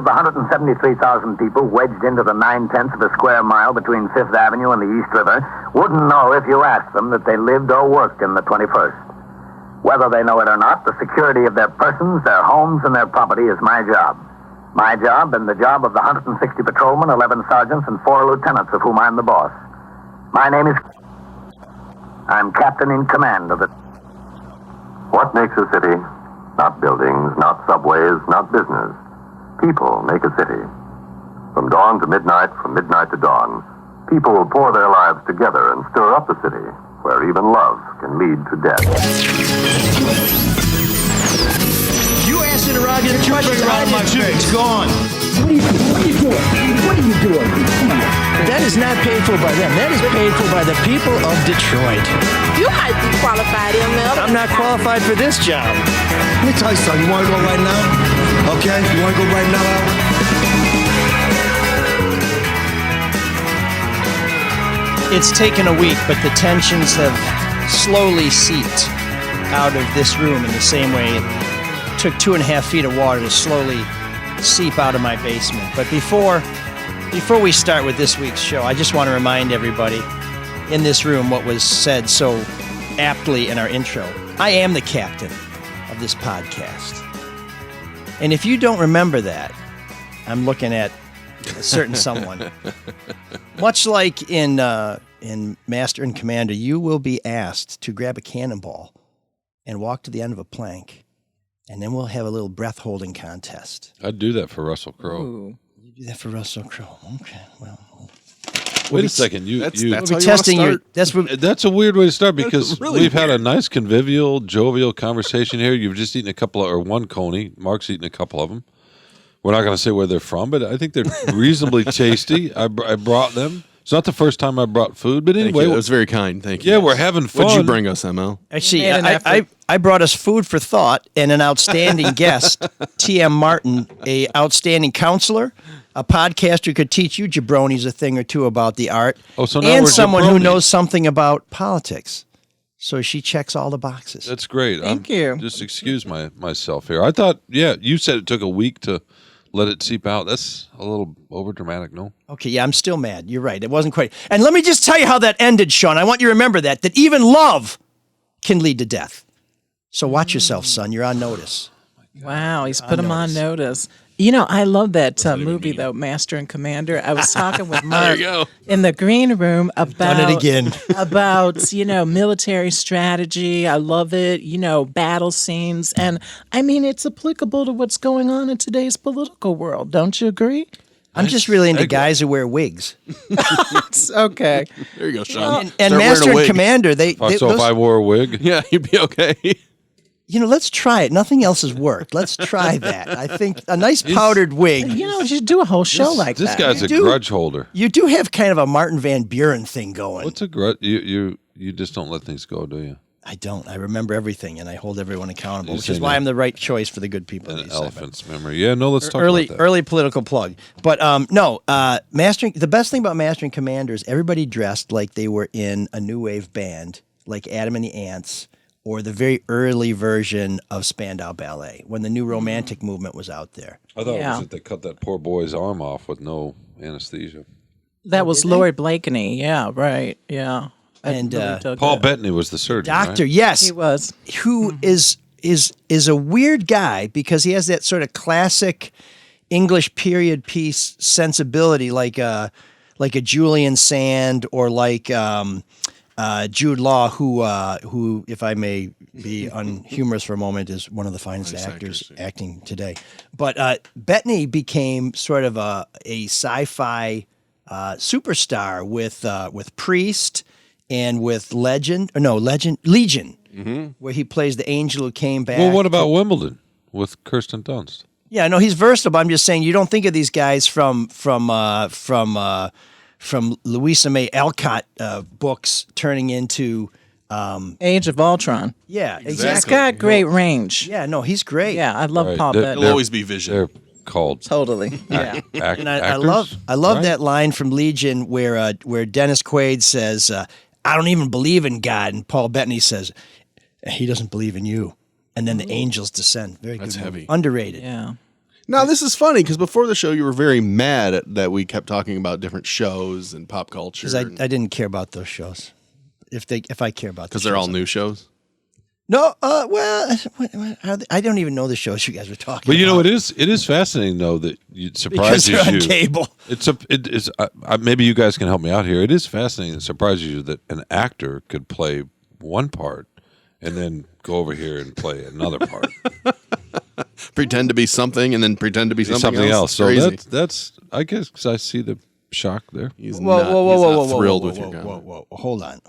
of the 173,000 people wedged into the 9/10 of a square mile between Fifth Avenue and the East River wouldn't know if you asked them that they lived or worked in the 21st. Whether they know it or not, the security of their persons, their homes, and their property is my job. My job and the job of the 160 patrolmen, 11 sergeants, and 4 lieutenants, of whom I'm the boss. My name is... I'm captain in command of it. What makes a city? Not buildings, not subways, not business. People make a city. From dawn to midnight, from midnight to dawn, people will pour their lives together and stir up a city where even love can lead to death. You ass interrogator, you bring it out of my face. It's gone. What are you doing? What are you doing? Come on. That is not paid for by them. That is paid for by the people of Detroit. You might be qualified, ML. I'm not qualified for this job. Let me tell you something. You want to go right now? Okay? You want to go right now, Al? It's taken a week, but the tensions have slowly seeped out of this room in the same way it took 2.5 feet of water to slowly seep out of my basement. But before we start with this week's show, I just want to remind everybody in this room what was said so aptly in our intro. I am the captain of this podcast. And if you don't remember that, I'm looking at a certain someone. Much like in Master and Commander, you will be asked to grab a cannonball and walk to the end of a plank, and then we'll have a little breath-holding contest. I'd do that for Russell Crowe. Ooh. You do that for Russell Crowe. Okay, well. Wait a second. That's We'll how be you testing wanna you. start? That's a weird way to start because really we've had a weird. nice, convivial, jovial conversation here. You've just eaten one coney. Mark's eaten a couple of them. We're not going to say where they're from, but I think they're reasonably tasty. I brought them. It's not the first time I brought food, but Thank anyway. you. That was very kind. Thank you. Yeah, we're having fun. What'd you bring us, ML? Actually, I brought us food for thought and an outstanding guest, T.M. Martin, a outstanding counselor, a podcaster who could teach you jabronis a thing or two about the art, So now and we're someone who jabronis. knows something about politics. So she checks all the boxes. That's great. Thank you. Just excuse myself here. I thought, you said it took a week to let it seep out. That's a little over dramatic, no? Okay, yeah, I'm still mad. You're right. It wasn't quite. And let me just tell you how that ended, Sean. I want you to remember that even love can lead to death. So watch yourself, son. You're on notice. Wow, he's put him on notice. You know, I love that movie, though, Master and Commander. I was talking with Mark in the green room about Done it again. about, military strategy. I love it, battle scenes. And, I mean, it's applicable to what's going on in today's political world. Don't you agree? I'm just really into guys who wear wigs. Okay. There you go, Sean. And Start Master wearing a and wig. Commander, If I wore a wig? Yeah, you'd be okay. let's try it. Nothing else has worked. Let's try that. I think a nice powdered wig. You should do a whole show like This that. guy's a grudge holder. You do have kind of a Martin Van Buren thing going. What's a grudge? You just don't let things go, do you? I don't. I remember everything, and I hold everyone accountable, You're which is saying why that- I'm the right choice for the good people. An elephant's memory. Yeah, no, let's talk Early about that. early political plug. But mastering the best thing about Mastering Commander is everybody dressed like they were in a new wave band, like Adam and the Ants, or the very early version of Spandau Ballet, when the new romantic movement was out there. I thought it Yeah. was that they cut that poor boy's arm off with no anesthesia. That was Lord Blakeney. Yeah, right. Yeah. And Paul Bettany was the surgeon, Doctor, right? yes. He was. Who is a weird guy because he has that sort of classic English period piece sensibility, like a Julian Sand or like Jude Law, who, if I may be unhumorous for a moment, is one of the finest actors acting today. But Bettany became sort of a sci-fi superstar with Priest and with Legion, where he plays the angel who came back. Well, what about Wimbledon with Kirsten Dunst? Yeah, no, he's versatile. But I'm just saying, you don't think of these guys from Louisa May Alcott books turning into Age of Ultron. Yeah, He's exactly. got great range. Yeah, no, he's great. Yeah, I love Right. Paul They're- Bettany. He'll always be Vision. They're called Totally. Yeah. And I actors, love right? that line from Legion where Dennis Quaid says, "I don't even believe in God," and Paul Bettany says, "He doesn't believe in you." And then the angels descend. Very That's good movie. heavy. Underrated. Yeah. Now, this is funny because before the show, you were very mad that we kept talking about different shows and pop culture. Because I didn't care about those shows. If I care about because they're all new shows. No, well, I don't even know the shows you guys were talking. But you know, about. it is fascinating though that it surprises Because they're on you. cable. It is. Maybe you guys can help me out here. It is fascinating. It surprises you that an actor could play one part and then go over here and play another part. Pretend to be something and then pretend to be something else. So Crazy. that's I guess 'cause I see the shock there. He's Whoa, not, whoa, whoa, he's whoa, not whoa, thrilled whoa, with whoa, your whoa, comment. whoa, whoa, hold on.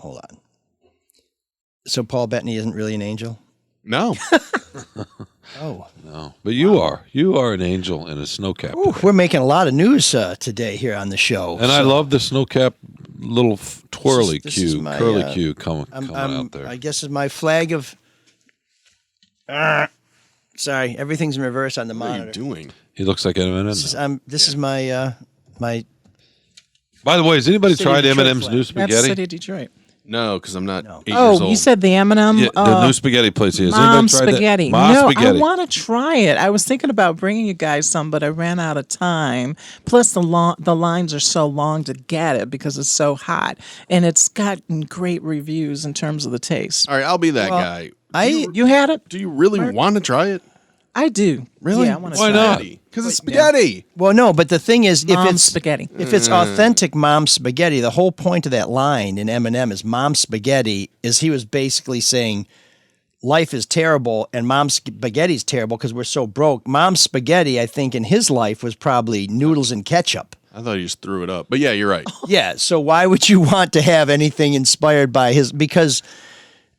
So Paul Bettany isn't really an angel? No. Oh. No, but you are. You are an angel in a snow cap. Ooh, we're making a lot of news today here on the show. And I love the snow cap little twirly This is cue, my, curly cue coming out there. I guess is my flag of... sorry, everything's in reverse on the What are monitor. you doing? He looks like This Eminem. is, this is my... my By the way, has anybody City of tried Detroit Eminem's flag. new That's spaghetti? City of Detroit. No, because I'm not 8 years Oh, old. you said the M&M? Yeah, the new spaghetti place. Has Mom anybody tried spaghetti. that? Mom No, spaghetti. I want to try it. I was thinking about bringing you guys some, but I ran out of time. Plus, the lines are so long to get it because it's so hot, and it's gotten great reviews in terms of the taste. All right, I'll be that guy. You had it? Do you really want to try it? I do. Really? Yeah, I want to Why try not? it. Because it's spaghetti. Well, no, but the thing is, Mom's spaghetti. if it's authentic mom spaghetti, the whole point of that line in Eminem is mom spaghetti is he was basically saying life is terrible and mom spaghetti's terrible because we're so broke. Mom spaghetti, I think, in his life was probably noodles and ketchup. I thought you just threw it up. But yeah, you're right. Yeah, so why would you want to have anything inspired by his? Because,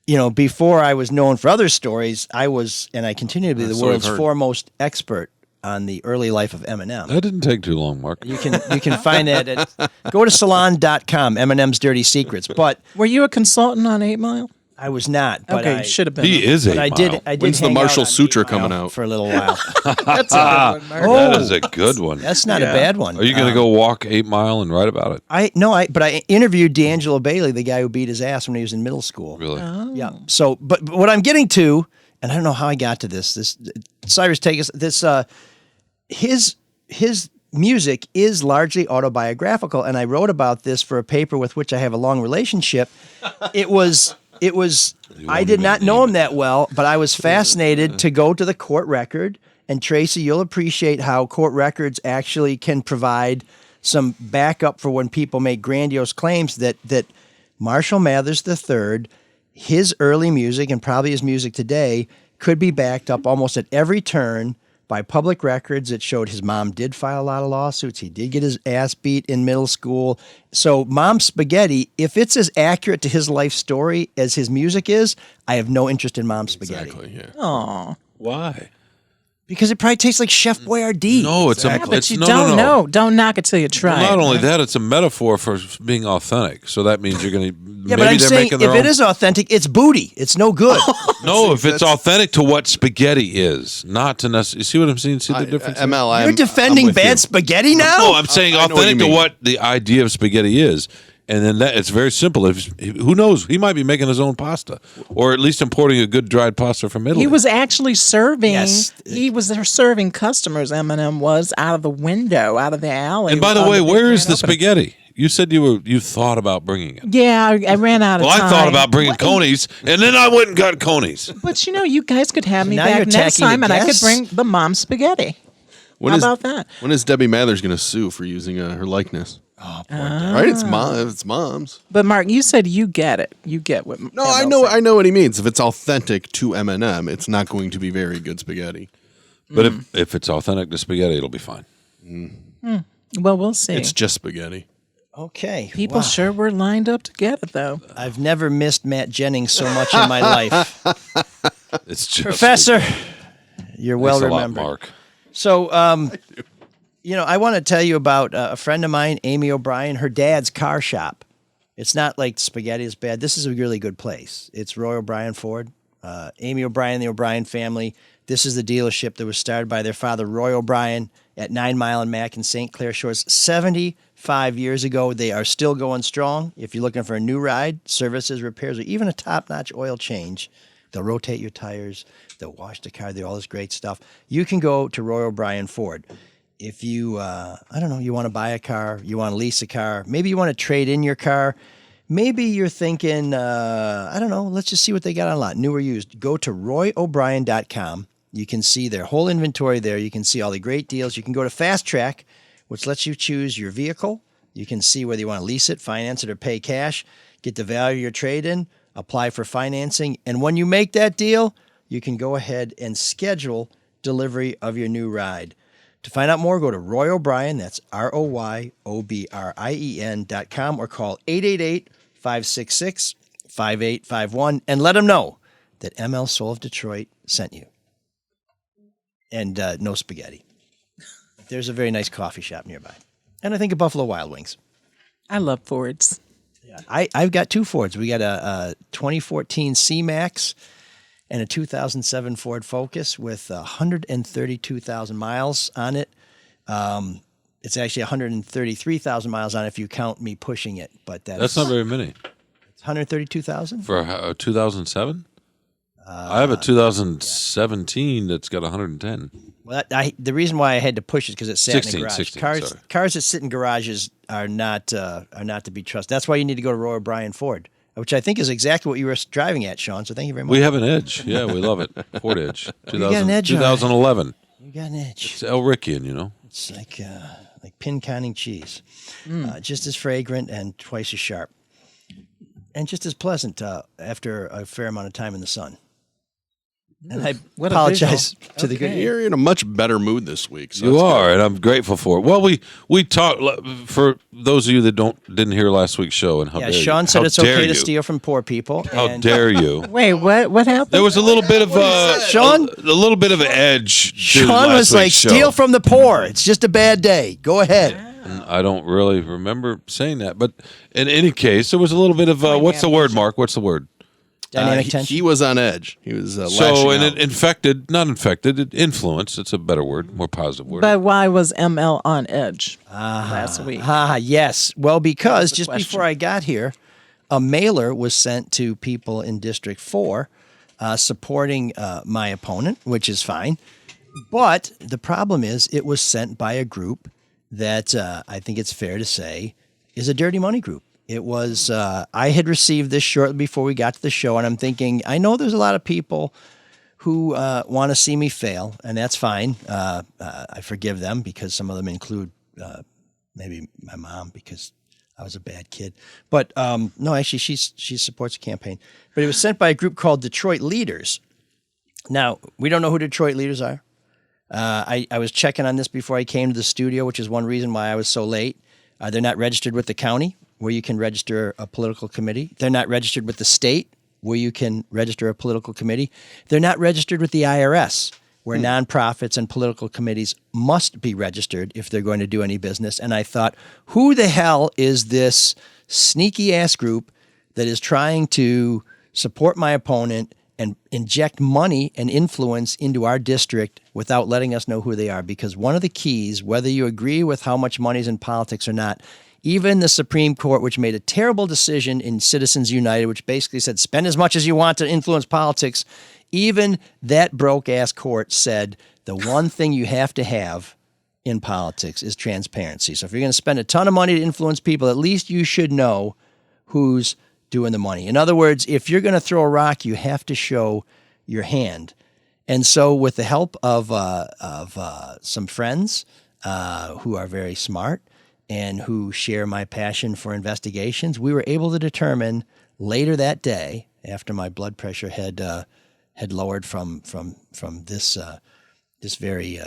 you know, before I was known for other stories, I was, and I continue to be the So world's we've heard. foremost expert on the early life of Eminem. That didn't take too long, Mark. You can find that at go to salon.com, Eminem's Dirty Secrets. But Were you a consultant on 8 Mile? I was not. But Okay, I should have been. He is But 8 I Mile. did. I did. When's the hang out Marshall on Suture 8 Mile coming out? for a little while? That's a good one, Mark. That is a good one. That's not a bad one. Are you going to go walk 8 Mile and write about it? But I interviewed D'Angelo Bailey, the guy who beat his ass when he was in middle school. Really? Yeah. So, but what I'm getting to, and I don't know how I got to this. Cyrus, take us. His music is largely autobiographical, and I wrote about this for a paper with which I have a long relationship. It was. I did not know him that well, but I was fascinated to go to the court record. And Tracy, you'll appreciate how court records actually can provide some backup for when people make grandiose claims that Marshall Mathers III, his early music and probably his music today, could be backed up almost at every turn by public records that showed his mom did file a lot of lawsuits. He did get his ass beat in middle school. So Mom Spaghetti, if it's as accurate to his life story as his music is, I have no interest in Mom Spaghetti. Exactly, yeah. Aw. Why? Because it probably tastes like Chef Boyardee. No, it's Yeah, a. but It's, you no, don't no, no. know. Don't knock it till you try Well, not it. only that, it's a metaphor for being authentic. So that means you're going to. Yeah, but I'm saying if it is authentic, it's booty. It's no good. No, if it's authentic to what spaghetti is, not to necessarily. You see what I'm saying? See the difference? here? ML, You're defending with bad you. spaghetti now? No, I'm saying I know what you authentic to mean. what the idea of spaghetti is. And then that it's very simple. Who knows? He might be making his own pasta, or at least importing a good dried pasta from Italy. He was actually serving. Yes. He was there serving customers. Eminem was out of the window, out of the alley. And by the on way, big where is grand the opening. spaghetti? You said you thought about bringing it. Yeah, I ran out of Well, time. I thought about bringing conies, and then I went and got conies. But you know, you guys could have me Now you're back next attacking time, the and I could guests? bring the mom spaghetti. How about that? When is Debbie Mathers going to sue for using her likeness? Oh, poor right? It's mom's. But Mark, you said you get it. You get what? No, I know what he means. If it's authentic to Eminem, it's not going to be very good spaghetti. But if it's authentic to spaghetti, it'll be fine. Well, we'll see. It's just spaghetti. Okay. People wow. sure were lined up to get it, though. I've never missed Matt Jennings so much in my life. It's just Professor, you're well Thanks a lot, remembered. Mark. So, I want to tell you about a friend of mine, Amy O'Brien, her dad's car shop. It's not like spaghetti is bad. This is a really good place. It's Roy O'Brien Ford. Amy O'Brien, the O'Brien family. This is the dealership that was started by their father, Roy O'Brien, at 9 Mile and Mack in St. Clair Shores 75 years ago. They are still going strong. If you're looking for a new ride, services, repairs, or even a top-notch oil change, They'll rotate your tires. They'll wash the car. They're all this great stuff. You can go to Roy O'Brien Ford. If you, I don't know, you want to buy a car, you want to lease a car, maybe you want to trade in your car. Maybe you're thinking, I don't know, let's just see what they got on lot, new or used. Go to royobrien.com. You can see their whole inventory there. You can see all the great deals. You can go to Fast Track, which lets you choose your vehicle. You can see whether you want to lease it, finance it, or pay cash, get the value of your trade-in, apply for financing. And when you make that deal, you can go ahead and schedule delivery of your new ride. To find out more, go to Roy O'Brien, that's ROYOBRIEN.com, or call 888-566-5851 and let them know that ML Soul of Detroit sent you. And no spaghetti. There's a very nice coffee shop nearby. And I think of Buffalo Wild Wings. I love Fords. Yeah, I've got two Fords. We got a 2014 C-Max and a 2007 Ford Focus with 132,000 miles on it. It's actually 133,000 miles on it if you count me pushing it. But that's not very many. It's 132,000? For a 2007? I have a 2017 that's got 110. Well, the reason why I had to push it is because it sat in a garage. 16, cars that sit in garages are not to be trusted. That's why you need to go to Roy O'Brien Ford, which I think is exactly what you were driving at, Sean. So thank you very much. We have an Edge. Yeah, we love it. Ford Edge. You got an Edge, 2011. You got an Edge. It's El Rickian, you know. It's like pin counting cheese. Just as fragrant and twice as sharp. And just as pleasant after a fair amount of time in the sun. And I apologize to the good. You're in a much better mood this week. So you are, and I'm grateful for it. Well, we talked for those of you that didn't hear last week's show, and how dare Sean said it's okay to steal from poor people. How dare you? Wait, what happened? There was a little bit of Sean, a little bit of an edge. Sean was like, "Steal from the poor. It's just a bad day. Go ahead." I don't really remember saying that, but in any case, there was a little bit of what's the word, Mark? What's the word? Dynamic tension. He was on edge. He was it influenced. It's a better word, more positive word. But why was ML on edge last week? Yes. Well, because just before I got here, a mailer was sent to people in District 4 supporting my opponent, which is fine. But the problem is it was sent by a group that I think it's fair to say is a dirty money group. It was, I had received this shortly before we got to the show, and I'm thinking, I know there's a lot of people who want to see me fail, and that's fine. I forgive them because some of them include maybe my mom because I was a bad kid. But no, actually, she supports the campaign. But it was sent by a group called Detroit Leaders. Now, we don't know who Detroit Leaders are. I was checking on this before I came to the studio, which is one reason why I was so late. They're not registered with the county, where you can register a political committee. They're not registered with the state, where you can register a political committee. They're not registered with the IRS, where nonprofits and political committees must be registered if they're going to do any business. And I thought, who the hell is this sneaky-ass group that is trying to support my opponent and inject money and influence into our district without letting us know who they are? Because one of the keys, whether you agree with how much money is in politics or not, even the Supreme Court, which made a terrible decision in Citizens United, which basically said spend as much as you want to influence politics, even that broke-ass court said the one thing you have to have in politics is transparency. So if you're going to spend a ton of money to influence people, at least you should know who's doing the money. In other words, if you're going to throw a rock, you have to show your hand. And so with the help of some friends who are very smart, and who share my passion for investigations, we were able to determine later that day, after my blood pressure had lowered from this very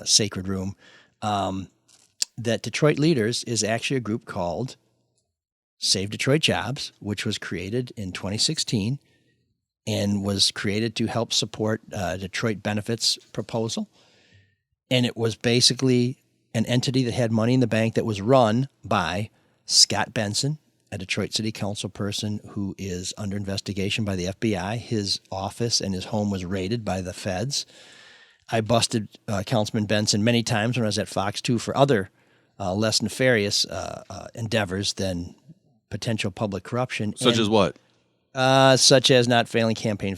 sacred room, that Detroit Leaders is actually a group called Save Detroit Jobs, which was created in 2016 and was created to help support Detroit benefits proposal. And it was basically an entity that had money in the bank that was run by Scott Benson, a Detroit City Council person who is under investigation by the FBI. His office and his home was raided by the feds. I busted Councilman Benson many times when I was at Fox 2 for other less nefarious endeavors than potential public corruption. Such as what? Such as not filing campaign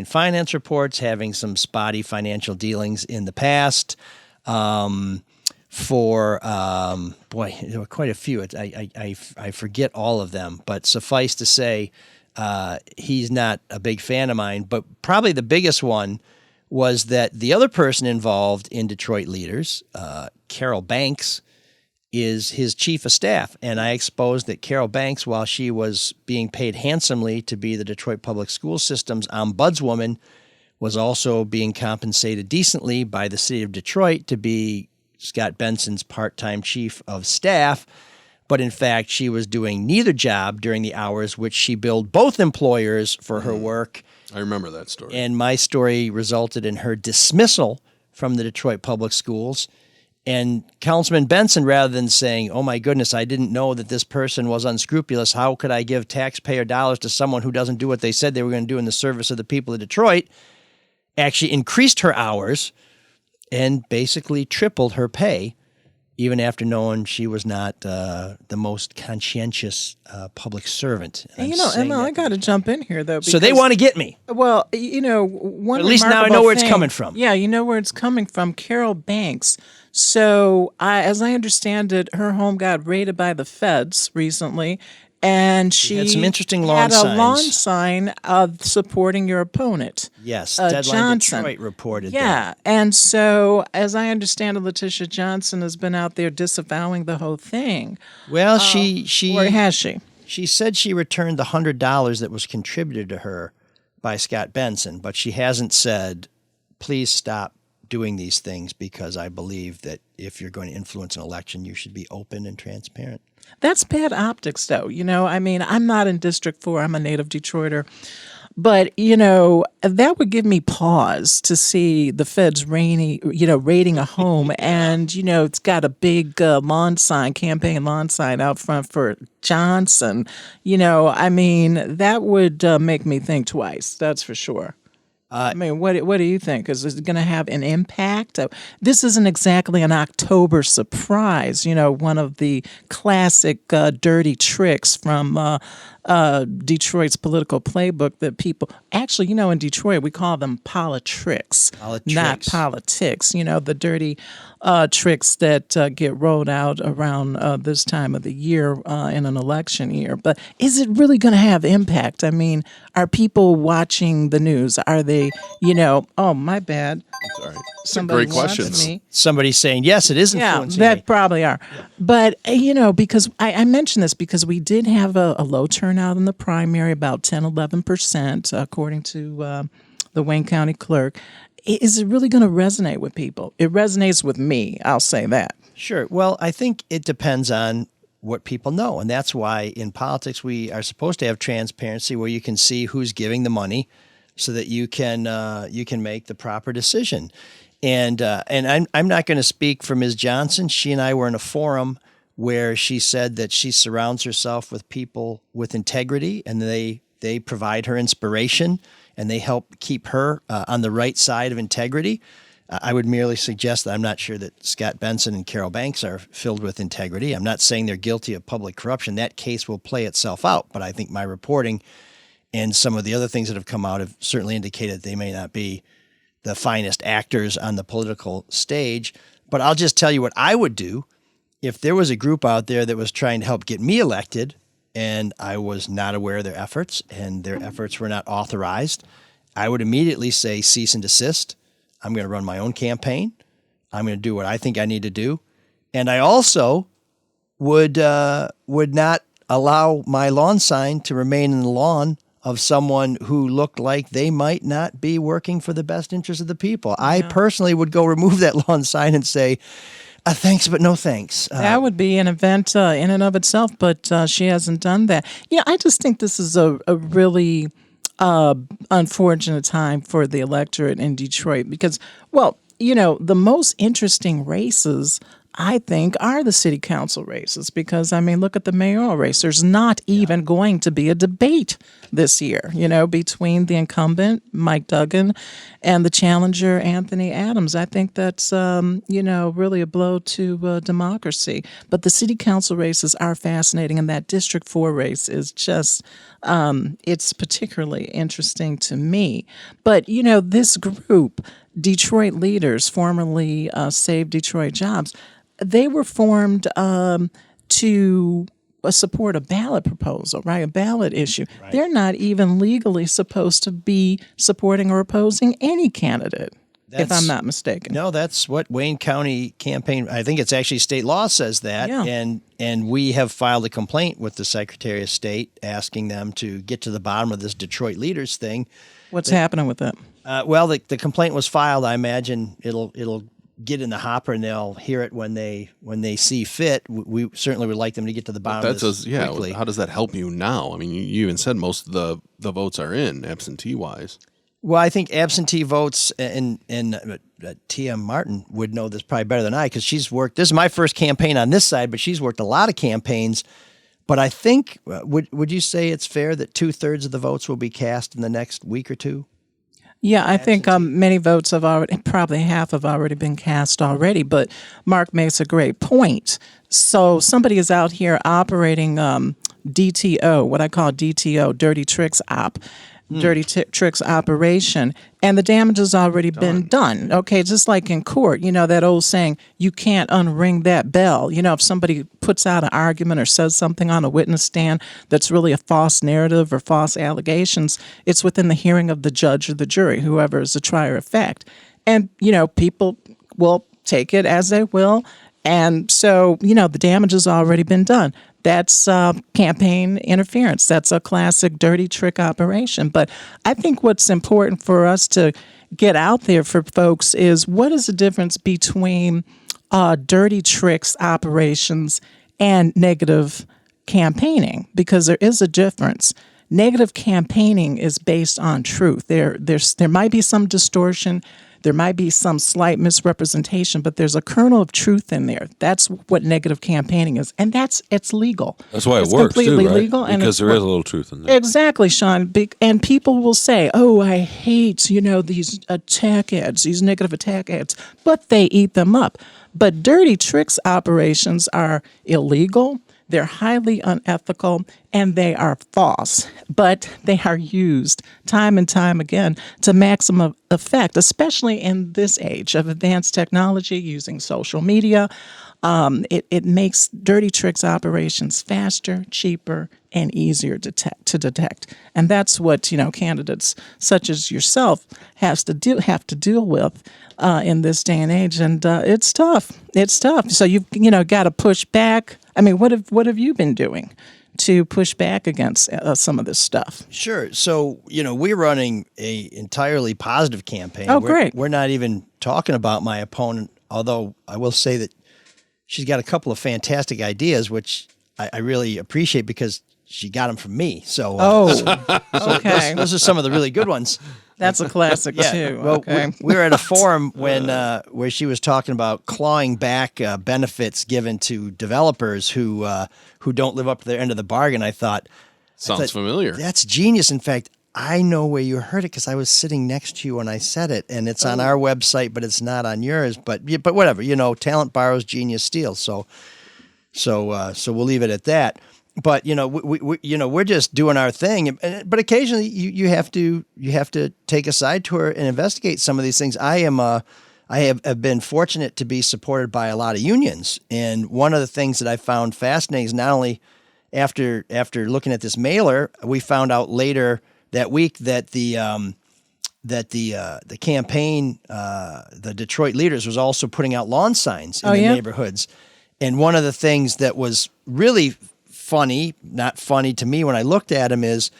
finance reports, having some spotty financial dealings in the past. Boy, there were quite a few. I forget all of them, but suffice to say, he's not a big fan of mine. But probably the biggest one was that the other person involved in Detroit Leaders, Carol Banks, is his chief of staff. And I exposed that Carol Banks, while she was being paid handsomely to be the Detroit Public School System's ombudswoman, was also being compensated decently by the city of Detroit to be Scott Benson's part-time chief of staff. But in fact, she was doing neither job during the hours which she billed both employers for her work. I remember that story. And my story resulted in her dismissal from the Detroit Public Schools. And Councilman Benson, rather than saying, oh my goodness, I didn't know that this person was unscrupulous, how could I give taxpayer dollars to someone who doesn't do what they said they were going to do in the service of the people of Detroit, actually increased her hours and basically tripled her pay, even after knowing she was not the most conscientious public servant. And Emma, I got to jump in here, though. So they want to get me. Well, one at least now I know where it's coming from. Yeah, you know where it's coming from. Carol Banks. So, as I understand it, her home got raided by the feds recently, and she had some interesting lawn had signs. A lawn sign supporting your opponent. Yes, Deadline Johnson. Detroit reported that. Yeah, and so, as I understand it, Letitia Johnson has been out there disavowing the whole thing. Well, she or has she? She said she returned the $100 that was contributed to her by Scott Benson, but she hasn't said, please stop doing these things because I believe that if you're going to influence an election, you should be open and transparent. That's bad optics, though. I'm not in District 4. I'm a native Detroiter. But, that would give me pause to see the feds raiding a home and, it's got a big campaign lawn sign out front for Johnson. That would make me think twice. That's for sure. What do you think? Is it going to have an impact? This isn't exactly an October surprise. One of the classic dirty tricks from Detroit's political playbook that people actually, in Detroit we call them politricks, not politics. The dirty tricks that get rolled out around this time of the year in an election year. But is it really going to have impact? Are people watching the news? Are they, oh, my bad. Sorry. It's a great question. Somebody's saying, yes, it is influencing me. That probably are. Yeah. But, because I mentioned this because we did have a low turnout in the primary, about 10, 11%, according to the Wayne County clerk. Is it really going to resonate with people? It resonates with me. I'll say that. Sure. Well, I think it depends on what people know. And that's why in politics we are supposed to have transparency where you can see who's giving the money so that you can make the proper decision. And I'm not going to speak for Ms. Johnson. She and I were in a forum where she said that she surrounds herself with people with integrity and they provide her inspiration and they help keep her on the right side of integrity. I would merely suggest that I'm not sure that Scott Benson and Carol Banks are filled with integrity. I'm not saying they're guilty of public corruption. That case will play itself out. But I think my reporting and some of the other things that have come out have certainly indicated they may not be the finest actors on the political stage. But I'll just tell you what I would do if there was a group out there that was trying to help get me elected and I was not aware of their efforts and their efforts were not authorized. I would immediately say cease and desist. I'm going to run my own campaign. I'm going to do what I think I need to do. And I also would not allow my lawn sign to remain in the lawn of someone who looked like they might not be working for the best interest of the people. Yeah. I personally would go remove that lawn sign and say, thanks, but no thanks. That would be an event in and of itself, but she hasn't done that. I just think this is a really unfortunate time for the electorate in Detroit because, the most interesting races I think, are the city council races because, I mean, look at the mayoral race. There's not even going to be a debate this year, between the incumbent, Mike Duggan, and the challenger, Anthony Adams. I think that's, really a blow to democracy. But the city council races are fascinating, and that District 4 race is just, it's particularly interesting to me. But, this group, Detroit Leaders, formerly Save Detroit Jobs, they were formed to support a ballot proposal, right? A ballot issue. Right. They're not even legally supposed to be supporting or opposing any candidate, if I'm not mistaken. No, that's what Wayne County campaign, I think it's actually state law says that. Yeah. And we have filed a complaint with the Secretary of State asking them to get to the bottom of this Detroit Leaders thing. What's happening with that? Well, the complaint was filed. I imagine it'll get in the hopper and they'll hear it when they see fit. We certainly would like them to get to the bottom of this quickly. How does that help you now? I mean, you even said most of the votes are in absentee-wise. Well, I think absentee votes, and T.M. Martin would know this probably better than I because she's worked. This is my first campaign on this side, but she's worked a lot of campaigns. But I think, would you say it's fair that 2/3 of the votes will be cast in the next week or two? Yeah, I think many votes have already, probably half have already been cast already, but Mark makes a great point. So somebody is out here operating DTO, what I call DTO, Dirty Tricks Op. Dirty Tricks operation, and the damage has already been done. Okay, just like in court, that old saying, you can't unring that bell. If somebody puts out an argument or says something on a witness stand that's really a false narrative or false allegations, it's within the hearing of the judge or the jury, whoever is the trier of fact. And, people will take it as they will. And so, the damage has already been done. That's campaign interference. That's a classic dirty trick operation. But I think what's important for us to get out there for folks is what is the difference between dirty tricks operations and negative campaigning? Because there is a difference. Negative campaigning is based on truth. There might be some distortion. There might be some slight misrepresentation, but there's a kernel of truth in there. That's what negative campaigning is, and it's legal. That's why it's works completely too, right? legal, because there is a little truth in there. Exactly, Sean. And people will say, "Oh, I hate these attack ads, these negative attack ads," but they eat them up. But dirty tricks operations are illegal. They're highly unethical, and they are false, but they are used time and time again to maximum effect, especially in this age of advanced technology using social media. It makes dirty tricks operations faster, cheaper, and easier to detect. And that's what, candidates such as yourself have to deal with in this day and age. And it's tough. It's tough. So you've, got to push back. I mean, what have you been doing to push back against some of this stuff? Sure. So, we're running a entirely positive campaign. Oh, great. We're not even talking about my opponent, although I will say that she's got a couple of fantastic ideas, which I really appreciate because she got them from me. So, okay. Those are some of the really good ones. That's a classic too. Well, okay. we were at a forum where she was talking about clawing back benefits given to developers who don't live up to their end of the bargain. I thought, Sounds familiar. That's genius. In fact, I know where you heard it because I was sitting next to you when I said it, and it's on our website, but it's not on yours. But whatever, talent borrows, genius steals. So we'll leave it at that. But we're just doing our thing. But occasionally you have to take a side tour and investigate some of these things. I have been fortunate to be supported by a lot of unions, and one of the things that I found fascinating is not only after looking at this mailer, we found out later that week that the campaign, the Detroit Leaders, was also putting out lawn signs in the neighborhoods. And one of the things that was really funny, not funny to me when I looked at them is,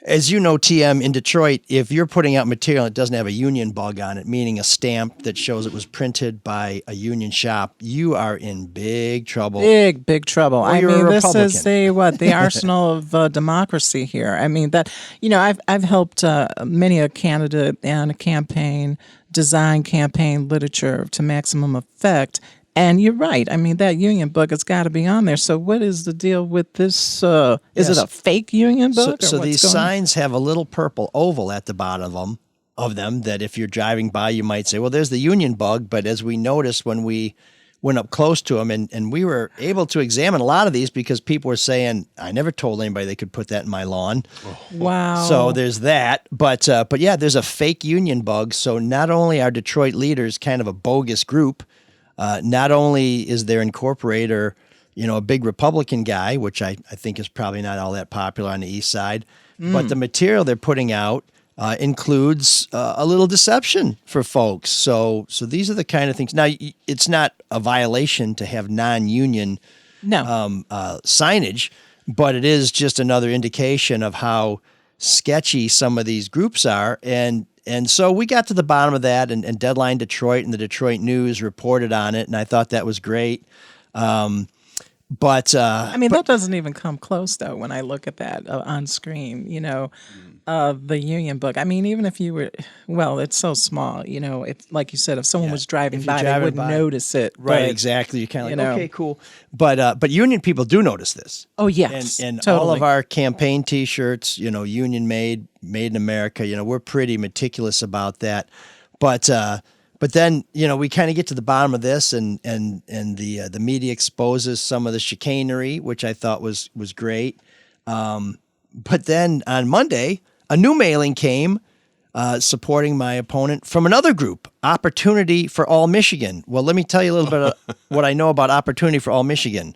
as you know, TM, in Detroit, if you're putting out material that doesn't have a union bug on it, meaning a stamp that shows it was printed by a union shop, you are in big trouble. Big trouble. I mean, this is the arsenal of democracy here. I mean, that, I've helped many a candidate and a campaign design campaign literature to maximum effect. And you're right. I mean, that union book has got to be on there. So what is the deal with this? Is it a fake union book? So these signs have a little purple oval at the bottom of them that if you're driving by, you might say, well, there's the union bug. But as we noticed when we went up close to them, and we were able to examine a lot of these because people were saying, I never told anybody they could put that in my lawn. Wow. So there's that. But yeah, there's a fake union bug. So not only are Detroit leaders kind of a bogus group, not only is their incorporator, a big Republican guy, which I think is probably not all that popular on the east side, but the material they're putting out includes a little deception for folks. So these are the kind of things. Now, it's not a violation to have non-union signage, but it is just another indication of how sketchy some of these groups are. And so we got to the bottom of that, and Deadline Detroit and the Detroit News reported on it, and I thought that was great. But that doesn't even come close, though, when I look at that on screen, the union book. I mean, even if you were, it's so small, it's like you said, if someone was driving by, they wouldn't notice it. Right, but, exactly. You're kind of like, okay, cool. But union people do notice this. Oh, yes. And totally. all of our campaign T-shirts, union made in America, we're pretty meticulous about that. But then, we kind of get to the bottom of this, and the media exposes some of the chicanery, which I thought was great. But then on Monday, a new mailing came supporting my opponent from another group, Opportunity for All Michigan. Well, let me tell you a little bit of what I know about Opportunity for All Michigan.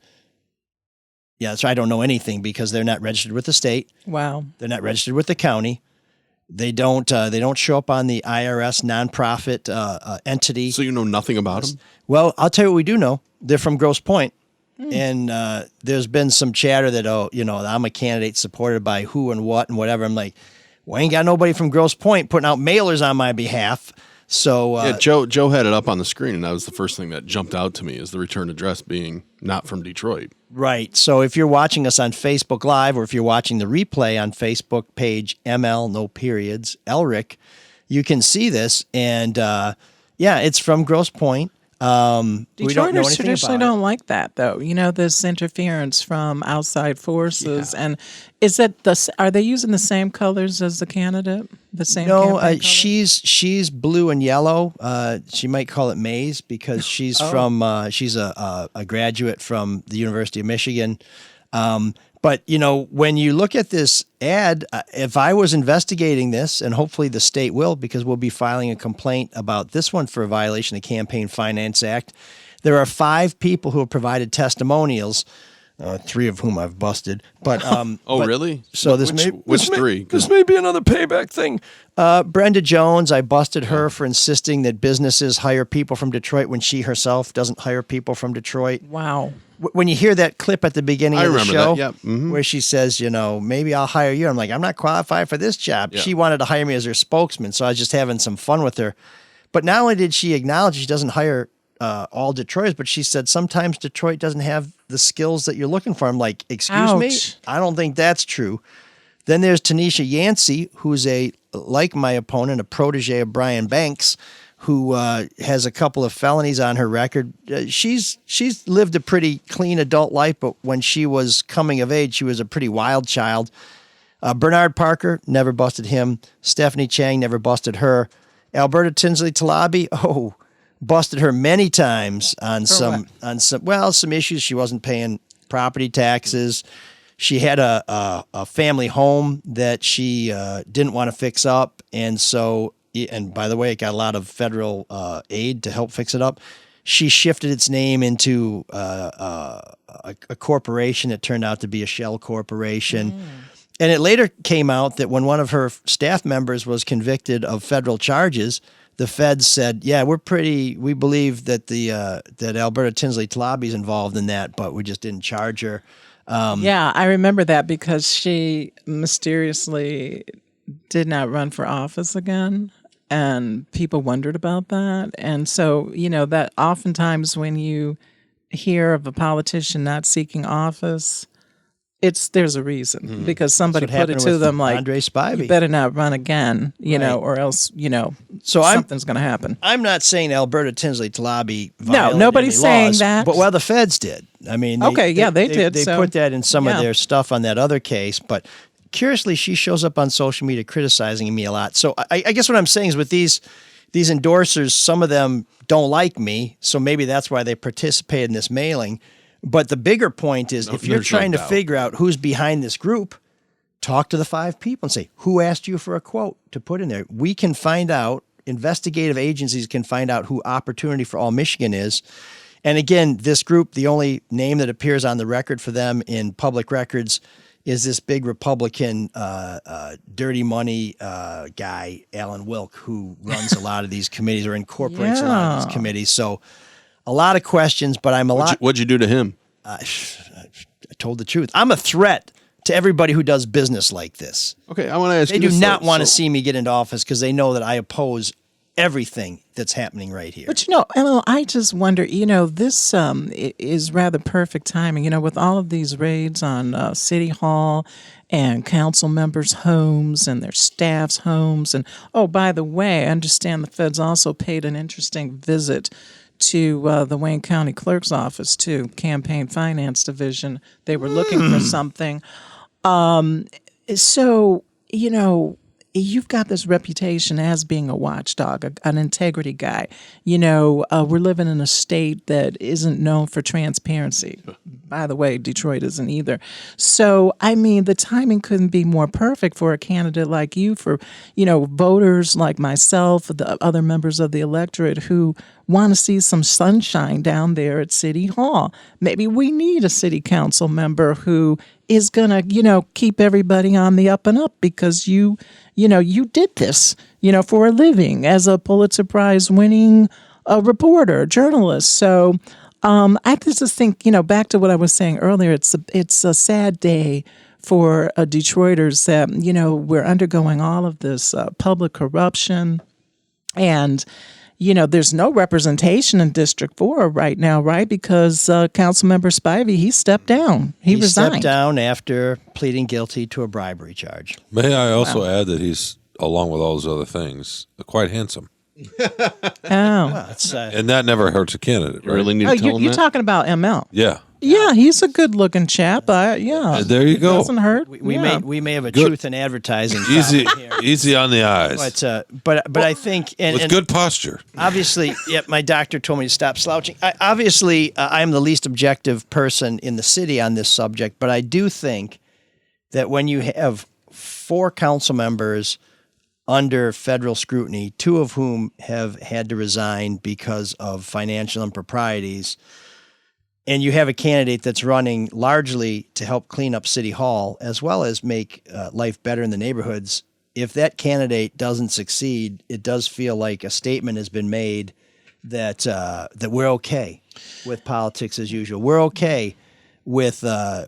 Yeah, so I don't know anything because they're not registered with the state. Wow. They're not registered with the county. They don't show up on the IRS nonprofit entity. So you know nothing about them? Well, I'll tell you what we do know. They're from Grosse Pointe. And there's been some chatter that, I'm a candidate supported by who and what and whatever. I'm like, well, I ain't got nobody from Grosse Pointe putting out mailers on my behalf. So Joe had it up on the screen, and that was the first thing that jumped out to me is the return address being not from Detroit. Right. So if you're watching us on Facebook Live, or if you're watching the replay on Facebook page ML no periods Elric, you can see this. And it's from Grosse Pointe. Detroiters traditionally don't like that, though. This interference from outside forces, and are they using the same colors as the candidate? The same? No, she's blue and yellow. She might call it maize because she's from she's a graduate from the University of Michigan. But, when you look at this ad, if I was investigating this, and hopefully the state will, because we'll be filing a complaint about this one for a violation of the Campaign Finance Act, there are 5 people who have provided testimonials, 3 of whom I've busted. But really? So which 3? This may be another payback thing. Brenda Jones, I busted her for insisting that businesses hire people from Detroit when she herself doesn't hire people from Detroit. Wow. When you hear that clip at the beginning of the show, that, where she says, maybe I'll hire you. I'm like, I'm not qualified for this job. Yeah. She wanted to hire me as her spokesman, so I was just having some fun with her. But not only did she acknowledge she doesn't hire all Detroiters, but she said sometimes Detroit doesn't have the skills that you're looking for. I'm like, excuse me? I don't think that's true. Then there's Tanisha Yancey, who's like my opponent, a protege of Brian Banks, who has a couple of felonies on her record. She's lived a pretty clean adult life, but when she was coming of age, she was a pretty wild child. Bernard Parker, never busted him. Stephanie Chang, never busted her. Alberta Tinsley Talabi, busted her many times on some issues. She wasn't paying property taxes. She had a family home that she didn't want to fix up, and by the way, it got a lot of federal aid to help fix it up. She shifted its name into a corporation that turned out to be a shell corporation. And it later came out that when one of her staff members was convicted of federal charges, the feds said, yeah, we believe that that Alberta Tinsley Talabi's involved in that, but we just didn't charge her. Yeah, I remember that because she mysteriously did not run for office again. And people wondered about that. And so, that oftentimes when you hear of a politician not seeking office, there's a reason because somebody That's what put it happened to with them like, Andre Spivey. you better not run again, or else, So something's going to happen. I'm not saying Alberta Tinsley Talabi No, violated nobody's any saying laws, that. But the feds did. I mean, They did. They So, put that in some of yeah. their stuff on that other case. But curiously, she shows up on social media criticizing me a lot. So I guess what I'm saying is with these endorsers, some of them don't like me. So maybe that's why they participate in this mailing. But the bigger point is if you're there's no trying to doubt. figure out who's behind this group, talk to the 5 people and say, who asked you for a quote to put in there? We can find out, investigative agencies can find out who Opportunity for All Michigan is. And again, this group, the only name that appears on the record for them in public records is this big Republican dirty money guy, Alan Wilk, who runs a lot of these committees or incorporates a lot of these committees. So a lot of questions, but I'm What'd you do to him? I told the truth. I'm a threat to everybody who does business like this. Okay, I want to ask They you do this, not though. want to So- see me get into office because they know that I oppose everything that's happening right here. But Emil, I just wonder, this is rather perfect timing, with all of these raids on City Hall and council members' homes and their staff's homes. And, oh, by the way, I understand the feds also paid an interesting visit to the Wayne County Clerk's office, too, Campaign Finance Division. They were looking for something. So, you've got this reputation as being a watchdog, an integrity guy. We're living in a state that isn't known for transparency. By the way, Detroit isn't either. So, I mean, the timing couldn't be more perfect for a candidate like you, for, voters like myself, the other members of the electorate who want to see some sunshine down there at City Hall. Maybe we need a city council member who is going to, keep everybody on the up and up because you did this, for a living as a Pulitzer Prize winning reporter, journalist. So I just think, back to what I was saying earlier, it's a sad day for Detroiters that, we're undergoing all of this public corruption and there's no representation in District 4 right now, right? Because Councilmember Spivey, he stepped down. He resigned. Stepped down after pleading guilty to a bribery charge. May I also add that he's, along with all those other things, quite handsome. Oh. And that never hurts a candidate, You right? really need to tell him You're that? talking about ML. Yeah. Yeah, he's a good-looking chap. Yeah. There you go. Doesn't hurt. We Yeah. may have a Good. truth in advertising Easy, problem here. easy on the eyes. But I think with good posture. obviously, my doctor told me to stop slouching. I'm the least objective person in the city on this subject, but I do think that when you have 4 council members under federal scrutiny, 2 of whom have had to resign because of financial improprieties, and you have a candidate that's running largely to help clean up City Hall as well as make life better in the neighborhoods, if that candidate doesn't succeed, it does feel like a statement has been made that we're okay with politics as usual. We're okay with the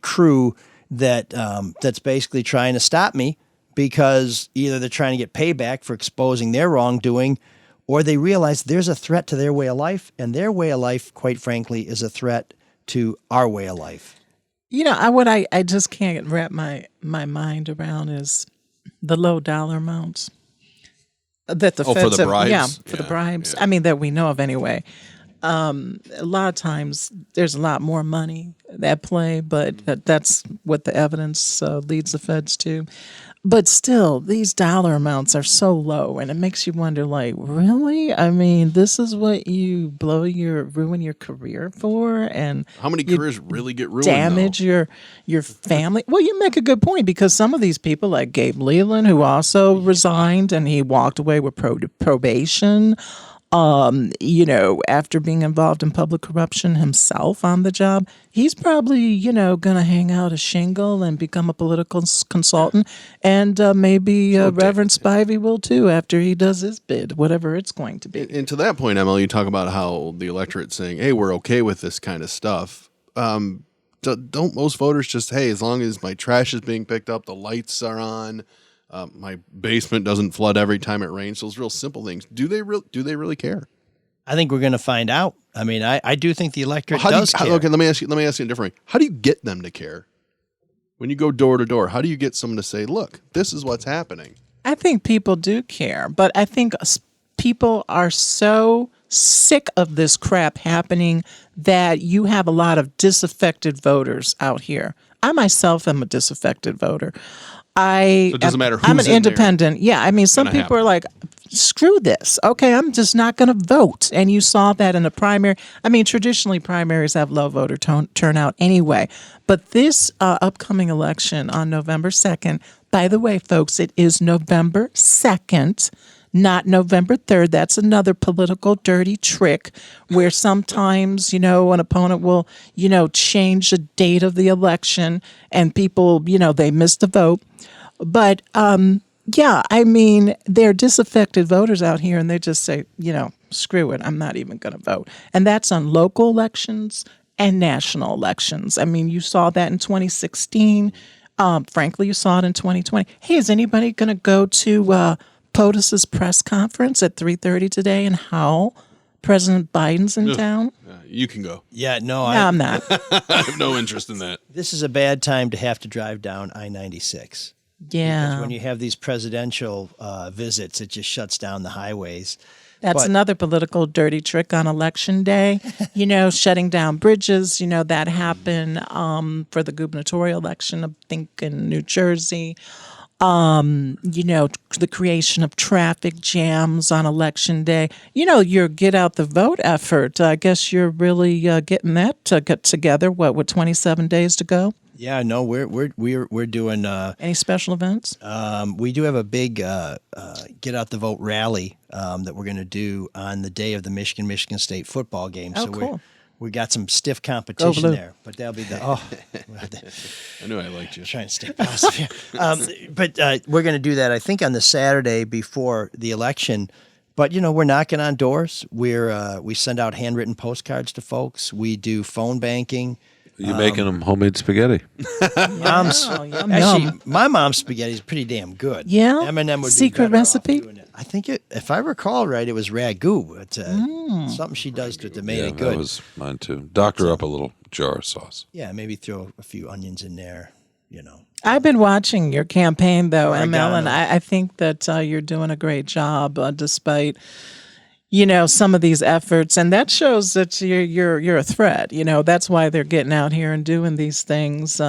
crew that's basically trying to stop me because either they're trying to get payback for exposing their wrongdoing, or they realize there's a threat to their way of life, and their way of life, quite frankly, is a threat to our way of life. What I just can't wrap my mind around is the low dollar amounts that the for feds the have, bribes? yeah, for the Yeah, bribes. yeah. I mean, that we know of anyway. A lot of times there's a lot more money at play, but that's what the evidence leads the feds to. But still, these dollar amounts are so low, and it makes you wonder, like, really? I mean, this is what you ruin your career for, and How many you careers really get ruined? damage your family. Well, you make a good point because some of these people, like Gabe Leland, who also resigned and he walked away with probation. After being involved in public corruption himself on the job, he's probably, going to hang out a shingle and become a political consultant. And maybe Reverend Spivey will too after he does his bid, whatever it's going to be. And to that point, Emily, you talk about how the electorate's saying, hey, we're okay with this kind of stuff. Don't most voters just, hey, as long as my trash is being picked up, the lights are on, my basement doesn't flood every time it rains, those real simple things. Do they really care? I think we're going to find out. I mean, I do think the electorate How do you- does how- care. okay, let me ask you a different way. How do you get them to care? When you go door to door, how do you get someone to say, look, this is what's happening? I think people do care, but I think people are so sick of this crap happening that you have a lot of disaffected voters out here. I myself am a disaffected voter. So it doesn't matter who's I'm an in there. independent. Yeah, I mean, some Gonna people are happen. like, screw this. Okay, I'm just not going to vote. And you saw that in the primary. I mean, traditionally, primaries have low voter turnout anyway. But this upcoming election on November 2nd, by the way, folks, it is November 2nd. Not November 3rd. That's another political dirty trick where sometimes, an opponent will, change the date of the election and people, they miss the vote. But, yeah, I mean, they're disaffected voters out here and they just say, screw it, I'm not even going to vote. And that's on local elections and national elections. I mean, you saw that in 2016. Frankly, you saw it in 2020. Hey, is anybody going to go to POTUS's press conference at 3:30 today and howl President Biden's in town? You can go. Yeah, no, No, I'm not. I have no interest in that. this is a bad time to have to drive down I-96. Yeah. When you have these presidential visits, it just shuts down the highways. That's But- another political dirty trick on election day. Shutting down bridges. That happened for the gubernatorial election, I think, in New Jersey. The creation of traffic jams on election day. Your get out the vote effort. I guess you're really getting that get together. What, with 27 days to go? Yeah, no, we're doing. Any special events? We do have a big get out the vote rally that we're going to do on the day of the Michigan State football game. Oh, So cool. we got some stiff competition Blue. there, but that'll be the I knew I liked you. trying to stay positive here. But we're going to do that, I think, on the Saturday before the election. But we're knocking on doors. We send out handwritten postcards to folks. We do phone banking. You making them homemade spaghetti? Mom's Wow, yum, actually, yum. my mom's spaghetti is pretty damn good. Yeah? M&M would Secret be better off recipe? doing it. I think if I recall right, it was ragu. But something she does to it that made it good. That was mine too. Doctor up a little jar of sauce. Yeah, maybe throw a few onions in there. I've been watching your campaign, though, ML, Oregano. and I think that you're doing a great job despite, some of these efforts. And that shows that you're a threat. That's why they're getting out here and doing these things.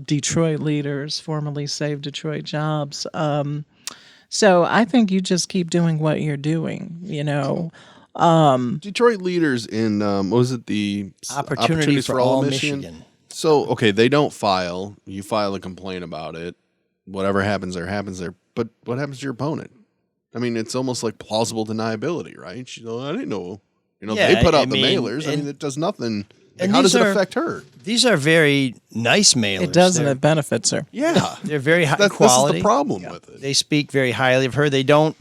Detroit leaders, formerly Save Detroit Jobs. So I think you just keep doing what you're doing, Detroit leaders in, what was it, the Opportunities for All Michigan. So, okay, they don't file. You file a complaint about it. Whatever happens there, happens there. But what happens to your opponent? I mean, it's almost like plausible deniability, right? I didn't know. Yeah, they put I out the mean, mailers. and- It does nothing. Like, and how does these it are- affect her? These are very nice mailers. it doesn't. They're, It benefits her. Yeah. they're very high This quality. is the problem with it. They speak very highly of her. They don't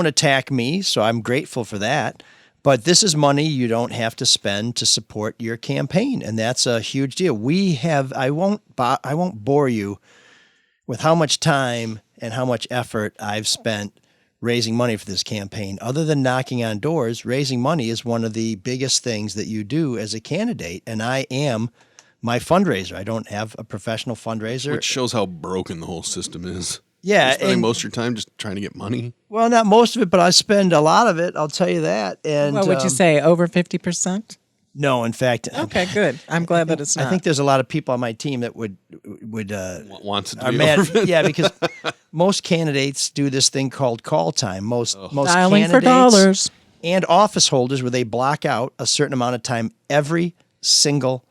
attack me, so I'm grateful for that. But this is money you don't have to spend to support your campaign, and that's a huge deal. I won't bore you with how much time and how much effort I've spent raising money for this campaign. Other than knocking on doors, raising money is one of the biggest things that you do as a candidate, and I am my fundraiser. I don't have a professional fundraiser. Which shows how broken the whole system is. Yeah, You're spending and- most of your time just trying to get money. Well, not most of it, but I spend a lot of it. I'll tell you that. And What would you say? Over 50%? No, in fact, Okay, good. I'm glad that it's not. I think there's a lot of people on my team that would Wants it to are be mad. over. Yeah, because most candidates do this thing called call time. Most Dialing for candidates dollars. and office holders, where they block out a certain amount of time every single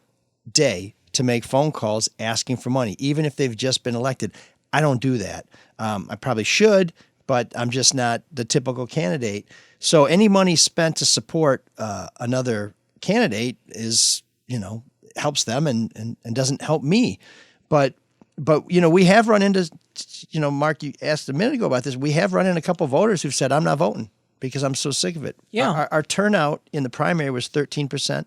day to make phone calls asking for money, even if they've just been elected. I don't do that. I probably should, but I'm just not the typical candidate. So any money spent to support another candidate is, helps them and doesn't help me. But we have run into, Mark, you asked a minute ago about this. We have run into a couple of voters who've said, I'm not voting because I'm so sick of it. Yeah. Our turnout in the primary was 13%.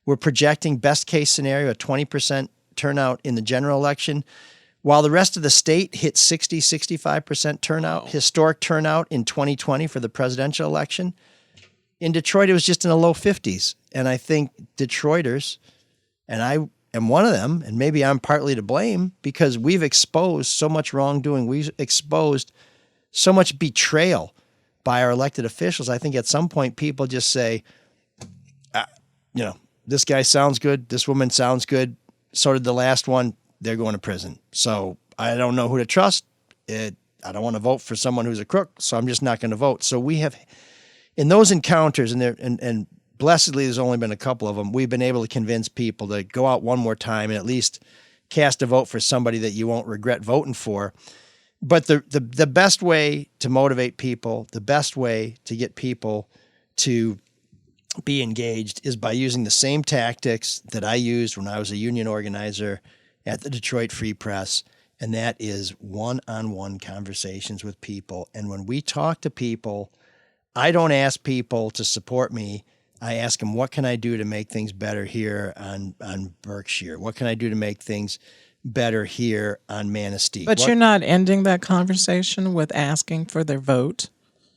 We're projecting best case scenario, a 20% turnout in the general election. While the rest of the state hit 65% turnout, historic turnout in 2020 for the presidential election, In Detroit, it was just in the low 50s. And I think Detroiters, and I am one of them, and maybe I'm partly to blame because we've exposed so much wrongdoing. We've exposed so much betrayal by our elected officials. I think at some point people just say, this guy sounds good. This woman sounds good. So did the last one. They're going to prison. So I don't know who to trust. I don't want to vote for someone who's a crook, so I'm just not going to vote. So we have, in those encounters, and blessedly there's only been a couple of them, we've been able to convince people to go out one more time and at least cast a vote for somebody that you won't regret voting for. But the best way to motivate people, the best way to get people to be engaged is by using the same tactics that I used when I was a union organizer at the Detroit Free Press, and that is one-on-one conversations with people. And when we talk to people, I don't ask people to support me. I ask them, what can I do to make things better here on Berkshire? What can I do to make things better here on Manistee? But you're not ending that conversation with asking for their vote?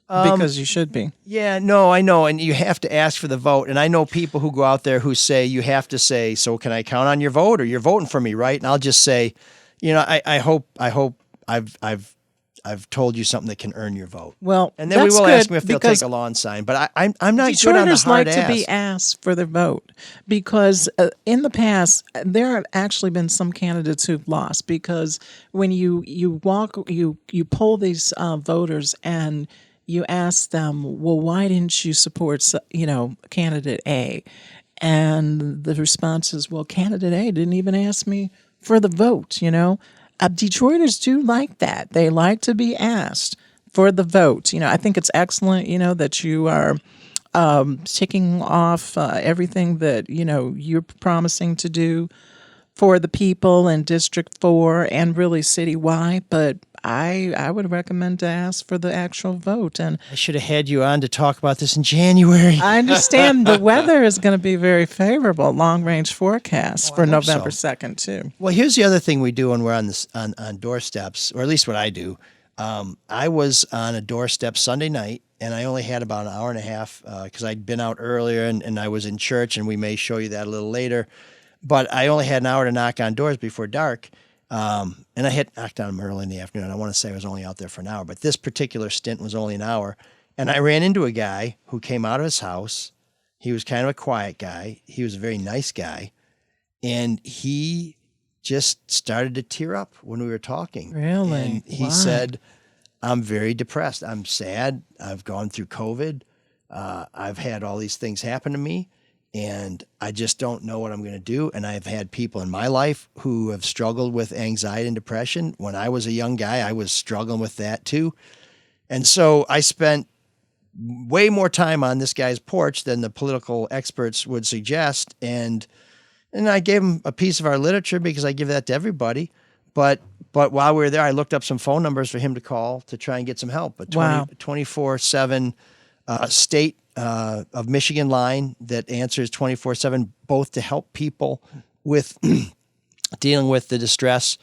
Because you should be. Yeah, no, I know. And you have to ask for the vote. And I know people who go out there who say, you have to say, so can I count on your vote, or you're voting for me, right? And I'll just say, I hope I've told you something that can earn your vote. Well, and then we will ask them if they'll take a lawn sign. But I'm not good on the Detroiters hard like ask. to be asked for their vote because in the past there have actually been some candidates who've lost because when you poll these voters and you ask them, well, why didn't you support candidate A? And the response is, well, candidate A didn't even ask me for the vote. Detroiters do like that. They like to be asked for the vote. I think it's excellent, that you are ticking off everything that, you're promising to do for the people in District 4 and really citywide. But I would recommend to ask for the actual vote. And I should have had you on to talk about this in January. I understand the weather is going to be very favorable, long-range forecast for November 2nd, too. Well, here's the other thing we do when we're on doorsteps, or at least what I do. I was on a doorstep Sunday night, and I only had about an hour and a half because I'd been out earlier, and I was in church, and we may show you that a little later. But I only had an hour to knock on doors before dark. And I had knocked on them early in the afternoon. I want to say I was only out there for an hour, but this particular stint was only an hour. And I ran into a guy who came out of his house. He was kind of a quiet guy. He was a very nice guy. And he just started to tear up when we were talking. Really? And he said, I'm very depressed. I'm sad. I've gone through COVID. I've had all these things happen to me. And I just don't know what I'm going to do. And I've had people in my life who have struggled with anxiety and depression. When I was a young guy, I was struggling with that too. And so I spent way more time on this guy's porch than the political experts would suggest. And I gave him a piece of our literature because I give that to everybody. But while we were there, I looked up some phone numbers for him to call to try and get some help. A 24/7 state of Michigan line that answers 24/7, both to help people with dealing with the distress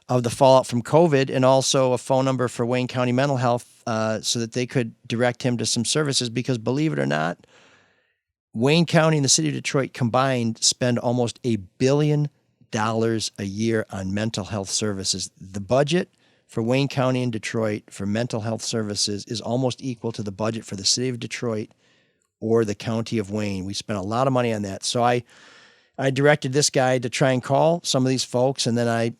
of the fallout from COVID, and also a phone number for Wayne County Mental Health so that they could direct him to some services. Because believe it or not, Wayne County and the city of Detroit combined spend almost $1 billion a year on mental health services. The budget for Wayne County and Detroit for mental health services is almost equal to the budget for the city of Detroit or the county of Wayne. We spent a lot of money on that. So I directed this guy to try and call some of these folks. And then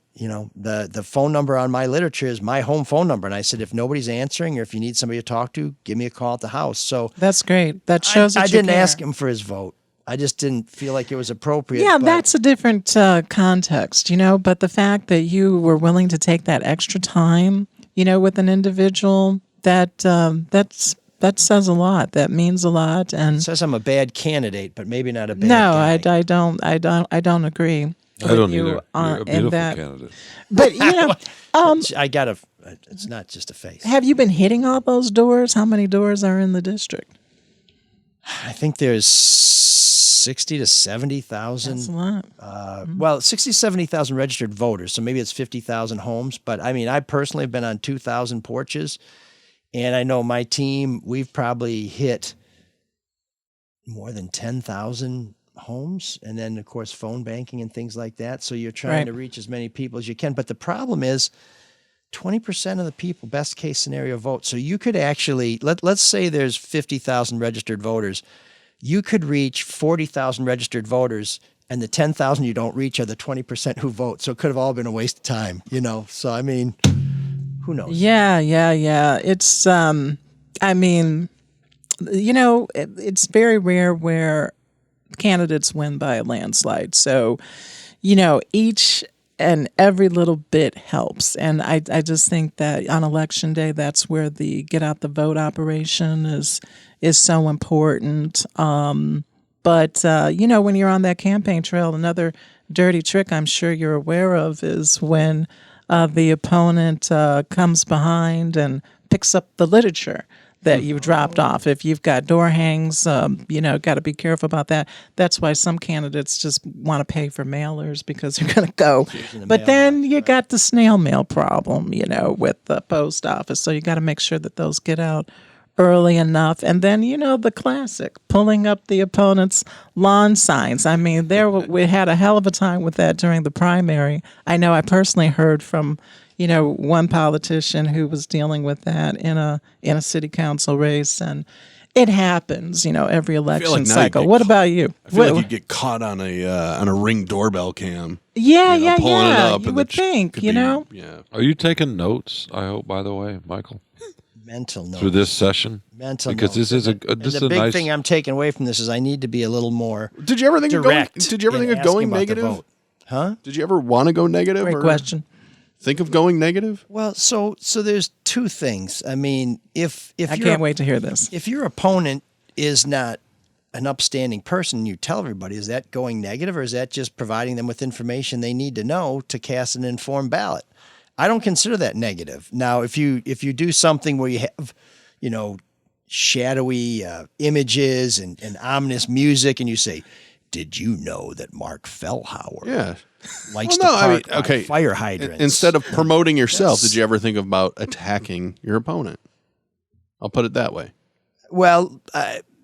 the phone number on my literature is my home phone number. And I said, if nobody's answering or if you need somebody to talk to, give me a call at the house. So that's great. That shows I didn't ask him for his vote. I just didn't feel like it was appropriate. Yeah, that's a different context, but the fact that you were willing to take that extra time, with an individual, that says a lot. That means a lot. And it says I'm a bad candidate, but maybe not a bad guy. I don't agree. I don't either. You're a beautiful candidate. But it's not just a face. Have you been hitting all those doors? How many doors are in the district? I think there's 60 to 70,000. That's a lot. Well, 60 to 70,000 registered voters, so maybe it's 50,000 homes. But I mean, I personally have been on 2,000 porches, and I know my team, we've probably hit more than 10,000 homes, and then of course phone banking and things like that. So you're trying to reach as many people as you can. But the problem is 20% of the people, best case scenario, vote. So you could actually, let's say there's 50,000 registered voters. You could reach 40,000 registered voters, and the 10,000 you don't reach are the 20% who vote. So it could have all been a waste of time, you know? So, I mean, who knows? Yeah. It's, I mean, you know, it's very rare where candidates win by a landslide. So, you know, each and every little bit helps. And I just think that on election day, that's where the get out the vote operation is so important. But you know, when you're on that campaign trail, another dirty trick I'm sure you're aware of is when the opponent comes behind and picks up the literature that you've dropped off. If you've got door hangs, you know, got to be careful about that. That's why some candidates just want to pay for mailers because they're going to go. But then you got the snail mail problem, you know, with the post office. So you got to make sure that those get out early enough. And then, you know, the classic, pulling up the opponent's lawn signs. I mean, we had a hell of a time with that during the primary. I know I personally heard from, you know, one politician who was dealing with that in a city council race, and it happens, you know, every election cycle. What about you? I feel like you get caught on a Ring doorbell cam. Yeah, you know, pulling it up, you would think, you know. Yeah. Are you taking notes? I hope, by the way, Michael, Mental notes. through this session, Mental because notes. this is the big thing I'm taking away from this is I need to be a little more. Did you ever think direct of going negative? Huh? Did you ever want to go negative? Great question. Think of going negative? Well, so there's two things. I mean, if I can't wait to hear this. If your opponent is not an upstanding person, you tell everybody, is that going negative, or is that just providing them with information they need to know to cast an informed ballot? I don't consider that negative. Now, if you do something where you have, you know, shadowy images and ominous music, and you say, "Did you know that Mark Fellhauer likes to park by fire hydrants?" Instead of promoting yourself, did you ever think about attacking your opponent? I'll put it that way. Well,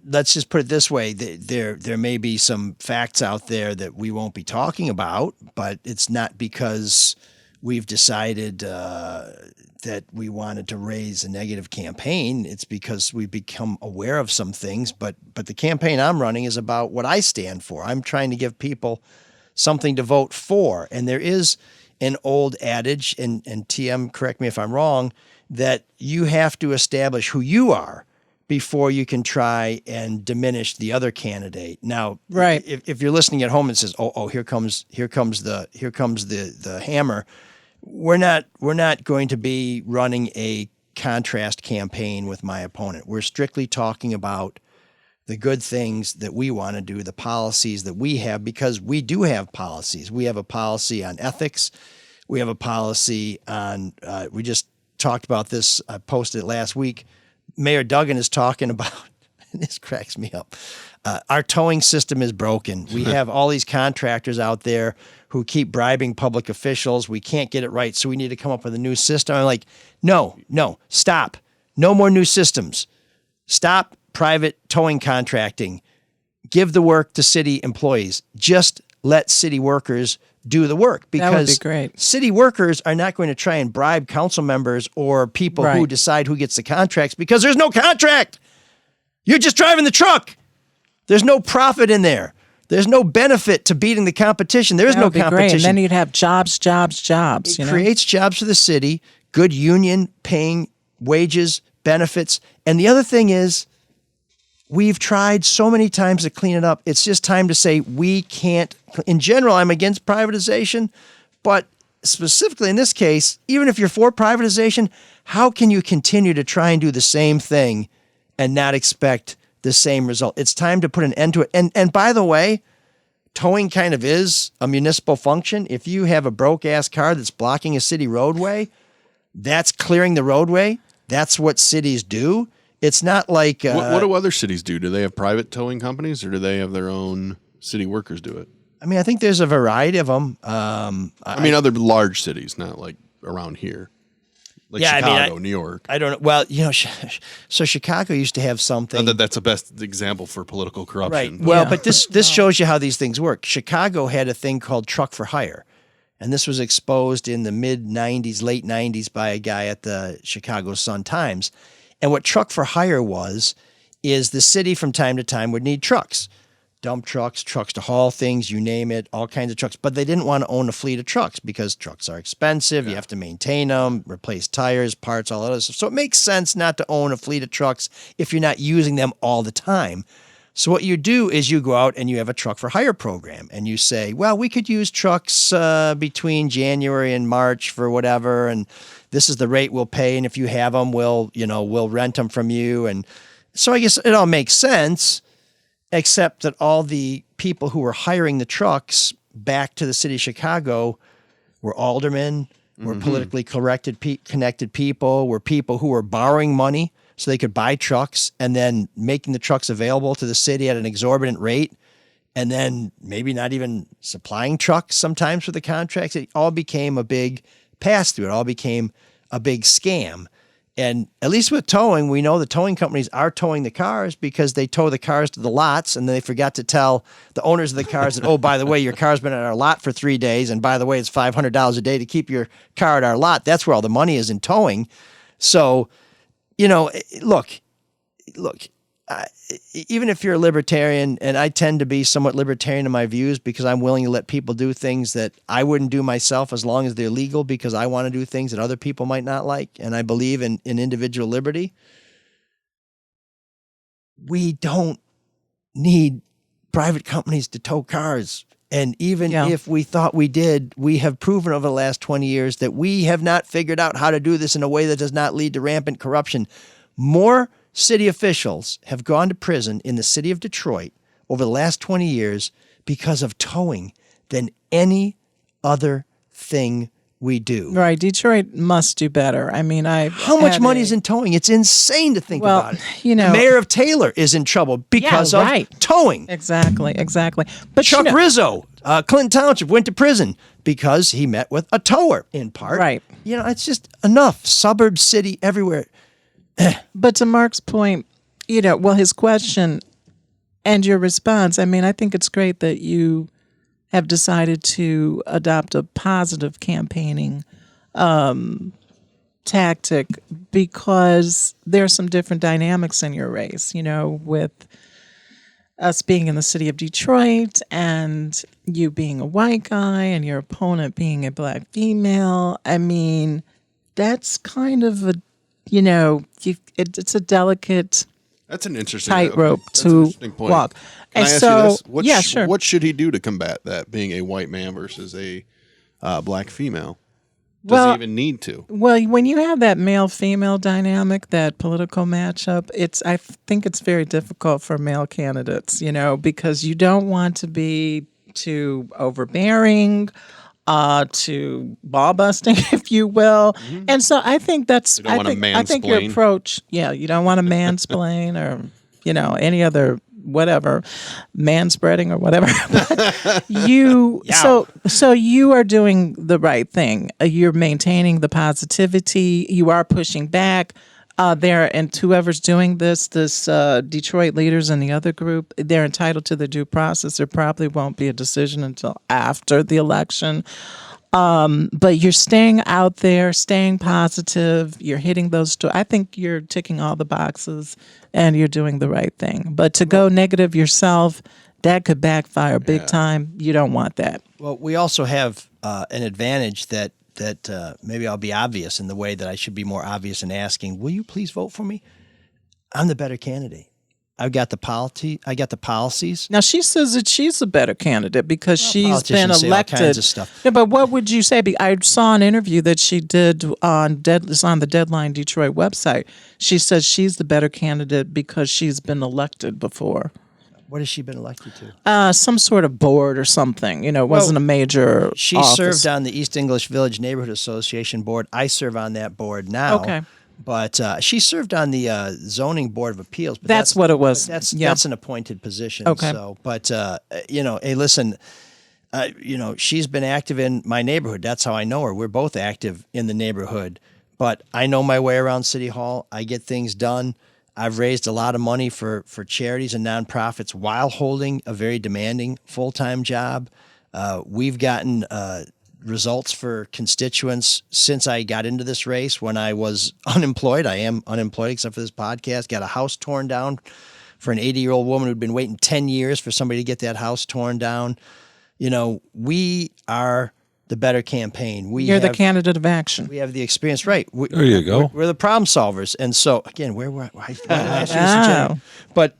let's just put it this way. There may be some facts out there that we won't be talking about, but it's not because we've decided that we wanted to raise a negative campaign. It's because we've become aware of some things. But the campaign I'm running is about what I stand for. I'm trying to give people something to vote for. And there is an old adage, and TM, correct me if I'm wrong, that you have to establish who you are before you can try and diminish the other candidate. Now, right. If you're listening at home and says, "Oh, here comes the hammer," we're not going to be running a contrast campaign with my opponent. We're strictly talking about the good things that we want to do, the policies that we have, because we do have policies. We have a policy on ethics. We have a policy on, we just talked about this, I posted it last week. Mayor Duggan is talking about, and this cracks me up, our towing system is broken. We have all these contractors out there who keep bribing public officials. We can't get it right, so we need to come up with a new system. I'm like, no, stop. No more new systems. Stop private towing contracting. Give the work to city employees. Just let city workers do the work, because that would be great. City workers are not going to try and bribe council members or people who decide who gets the contracts, because there's no contract. You're just driving the truck. There's no profit in there. There's no benefit to beating the competition. There is no competition. Great. And then you'd have jobs. It creates jobs for the city, good union paying wages, benefits. And the other thing is, we've tried so many times to clean it up. It's just time to say we can't. In general, I'm against privatization, but specifically in this case, even if you're for privatization, how can you continue to try and do the same thing and not expect the same result? It's time to put an end to it. And by the way, towing kind of is a municipal function. If you have a broke-ass car that's blocking a city roadway, that's clearing the roadway. That's what cities do. It's not like... what do other cities do? Do they have private towing companies, or do they have their own city workers do it? I mean, I think there's a variety of them. I mean, other large cities, not like around here. Like Yeah, I mean, Chicago, New York. I don't know. Well, so Chicago used to have something. That's the best example for political corruption. Right. Well, but this shows you how these things work. Chicago had a thing called truck for hire. And this was exposed in the mid 90s, late 90s by a guy at the Chicago Sun-Times. And what truck for hire is the city from time to time would need trucks. Dump trucks, trucks to haul things, you name it, all kinds of trucks. But they didn't want to own a fleet of trucks because trucks are expensive. You have to maintain them, replace tires, parts, all that other stuff. So it makes sense not to own a fleet of trucks if you're not using them all the time. So what you do is you go out and you have a truck for hire program. And you say, well, we could use trucks between January and March for whatever. And this is the rate we'll pay. And if you have them, we'll rent them from you. And so I guess it all makes sense. Except that all the people who were hiring the trucks back to the city of Chicago were aldermen, were politically connected people, were people who were borrowing money so they could buy trucks and then making the trucks available to the city at an exorbitant rate, and then maybe not even supplying trucks sometimes for the contracts. It all became a big pass-through. It all became a big scam. And at least with towing, we know the towing companies are towing the cars because they tow the cars to the lots, and then they forgot to tell the owners of the cars that, oh, by the way, your car's been at our lot for 3 days, and by the way, it's $500 a day to keep your car at our lot. That's where all the money is in towing. So, look, even if you're a libertarian, and I tend to be somewhat libertarian in my views because I'm willing to let people do things that I wouldn't do myself as long as they're legal because I want to do things that other people might not like, and I believe in individual liberty. We don't need private companies to tow cars. And even if we thought we did, we have proven over the last 20 years that we have not figured out how to do this in a way that does not lead to rampant corruption. More city officials have gone to prison in the city of Detroit over the last 20 years because of towing than any other thing we do. Right. Detroit must do better. I mean, how much money is in towing? It's insane to think about it. The mayor of Taylor is in trouble because of towing. Exactly. But Chuck Rizzo, Clinton Township, went to prison because he met with a tower in part. Right. It's just enough. Suburb, city, everywhere. But to Mark's point, his question and your response, I mean, I think it's great that you have decided to adopt a positive campaigning tactic because there are some different dynamics in your race, with us being in the city of Detroit and you being a white guy and your opponent being a black female. I mean, that's kind of a it's a delicate That's an interesting tightrope to walk. Can I ask you this? Sure. What should he do to combat that, being a white man versus a black female? Does he even need to? Well, when you have that male-female dynamic, that political matchup, I think it's very difficult for male candidates, because you don't want to be too overbearing, to ball busting, if you will. Mm-hmm. And so I think I think your approach, you don't want to mansplain or, any other whatever, manspreading or whatever. So you are doing the right thing. You're maintaining the positivity. You are pushing back. And whoever's doing this Detroit leaders and the other group, they're entitled to the due process. There probably won't be a decision until after the election. But you're staying out there, staying positive. You're hitting those. I think you're ticking all the boxes and you're doing the right thing. But to go negative yourself, that could backfire big time. You don't want that. Well, we also have an advantage that maybe I'll be obvious in the way that I should be more obvious in asking, will you please vote for me? I'm the better candidate. I've got the policies. Now, she says that she's a better candidate because she's been elected. All kinds of stuff. Yeah, but what would you say? I saw an interview that she did on the Deadline Detroit website. She says she's the better candidate because she's been elected before. What has she been elected to? Some sort of board or something. It wasn't a major She office. served on the East English Village Neighborhood Association board. I serve on that board now. Okay. But she served on the Zoning Board of Appeals. But that's what it was. That's an appointed position. Okay. So, but, hey, listen, she's been active in my neighborhood. That's how I know her. We're both active in the neighborhood. but I know my way around City Hall. I get things done. I've raised a lot of money for charities and nonprofits while holding a very demanding full-time job. We've gotten results for constituents since I got into this race. When I was unemployed, I am unemployed except for this podcast, got a house torn down for an 80-year-old woman who'd been waiting 10 years for somebody to get that house torn down. We are the better campaign. You're the candidate of action. We have the experience, right? There you go. We're the problem solvers. And so, again, why did I ask you this again? But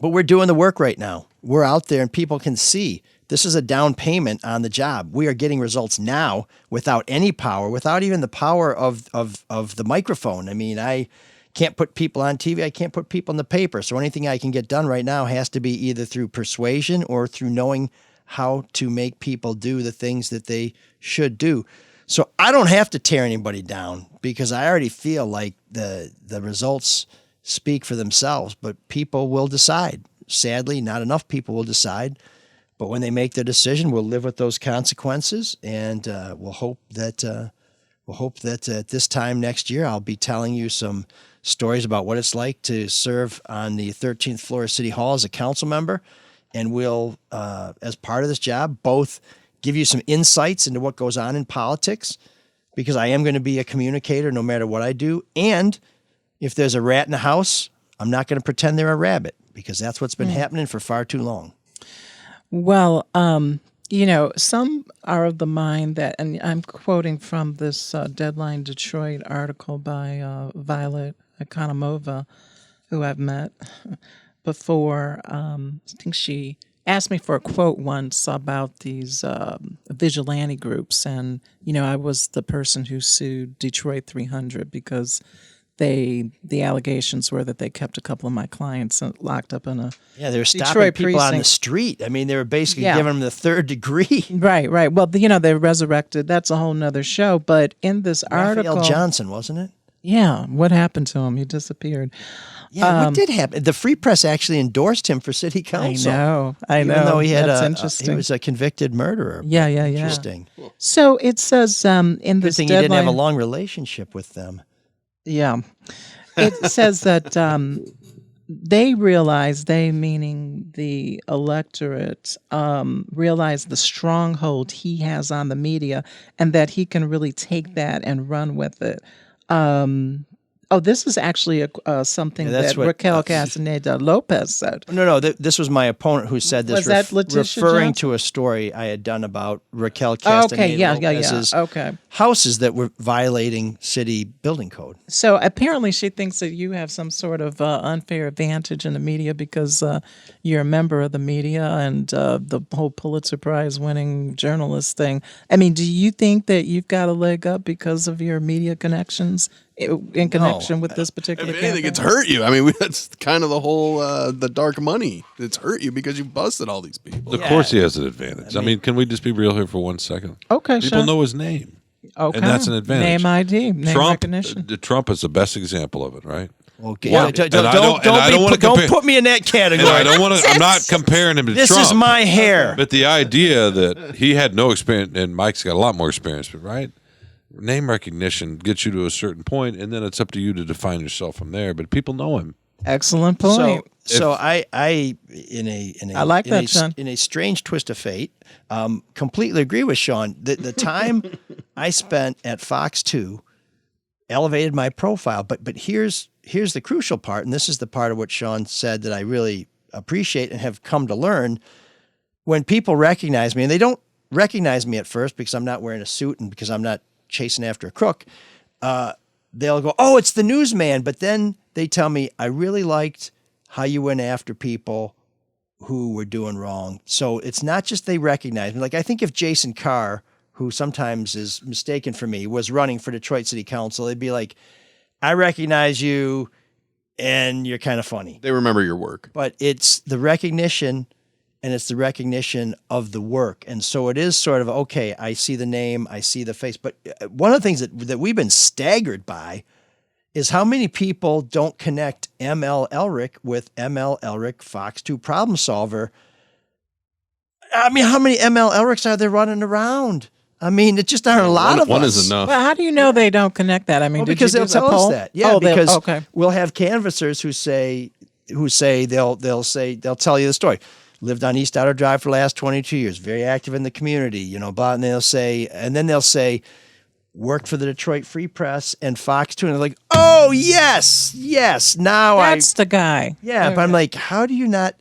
we're doing the work right now. We're out there and people can see this is a down payment on the job. We are getting results now without any power, without even the power of the microphone. I mean, I can't put people on TV. I can't put people in the paper. So anything I can get done right now has to be either through persuasion or through knowing how to make people do the things that they should do. So I don't have to tear anybody down because I already feel like the results speak for themselves, but people will decide. Sadly, not enough people will decide. But when they make their decision, we'll live with those consequences, and we'll hope that at this time next year, I'll be telling you some stories about what it's like to serve on the 13th floor of City Hall as a council member, and we'll, as part of this job, both give you some insights into what goes on in politics, because I am going to be a communicator no matter what I do, and if there's a rat in the house, I'm not going to pretend they're a rabbit, because that's what's been happening for far too long. Well, some are of the mind that, and I'm quoting from this Deadline Detroit article by Violet Economova, who I've met before. I think she asked me for a quote once about these vigilante groups. And, I was the person who sued Detroit 300 because the allegations were that they kept a couple of my clients locked up in a they were stopping Detroit people precinct. on the street. I mean, they were basically giving them the third degree. Right. Well, they resurrected. That's a whole nother show. But in this article, Raphael Johnson, wasn't it? Yeah. What happened to him? He disappeared. Yeah, what did happen? The Free Press actually endorsed him for city council. I know. Even though he had interesting. He was a convicted murderer. Yeah. Interesting. So it says in this Good thing Deadline, he didn't have a long relationship with them. Yeah. It says that they realize, meaning the electorate, realize the stronghold he has on the media and that he can really take that and run with it. This is actually something that Raquel Castaneda Lopez said. No, this was my opponent who said this, Was that Letitia referring Johnson? to a story I had done about Raquel Castaneda Lopez's houses that were violating city building code. So apparently she thinks that you have some sort of unfair advantage in the media because you're a member of the media and the whole Pulitzer Prize winning journalist thing. I mean, do you think that you've got a leg up because of your media connections in connection with this particular If anything, campaign? it's hurt you. I mean, that's kind of the whole the dark money. It's hurt you because you busted all these people. Of course he has an advantage. I mean, can we just be real here for 1 second? Okay, People sure. know his name. Okay. And that's an advantage. Name ID, name recognition. Trump is the best example of it, right? Okay. Well, Don't put me in that category. And I don't want to. I'm not comparing him to This Trump. is my hair. But the idea that he had no experience, and Mike's got a lot more experience, but right? Name recognition gets you to a certain point, and then it's up to you to define yourself from there. But people know him. Excellent point. So I in a strange twist of fate, completely agree with Sean. The time I spent at Fox 2 elevated my profile. But here's the crucial part, and this is the part of what Sean said that I really appreciate and have come to learn. When people recognize me, and they don't recognize me at first because I'm not wearing a suit and because I'm not chasing after a crook, they'll go, "Oh, it's the newsman." But then they tell me, "I really liked how you went after people who were doing wrong." So it's not just they recognize me. Like, I think if Jason Carr, who sometimes is mistaken for me, was running for Detroit City Council, they'd be like, "I recognize you and you're kind of funny." They remember your work. But it's the recognition, and it's the recognition of the work. And so it is sort of, okay, I see the name, I see the face. But one of the things that we've been staggered by is how many people don't connect ML Elric with ML Elric Fox 2 problem solver. I mean, how many ML Elrics are there running around? I mean, it just aren't a lot of one us. is enough. Well, how do you know they don't connect that? I mean, Well, did because you they'll do the tell us poll? that. Yeah, they- because okay. we'll have canvassers who say they'll tell you the story. Lived on East Outer Drive for the last 22 years, very active in the community, blah, and they'll say, worked for the Detroit Free Press and Fox 2, and they're like, oh, yes, now That's the guy. Yeah, but I'm like, how isn't that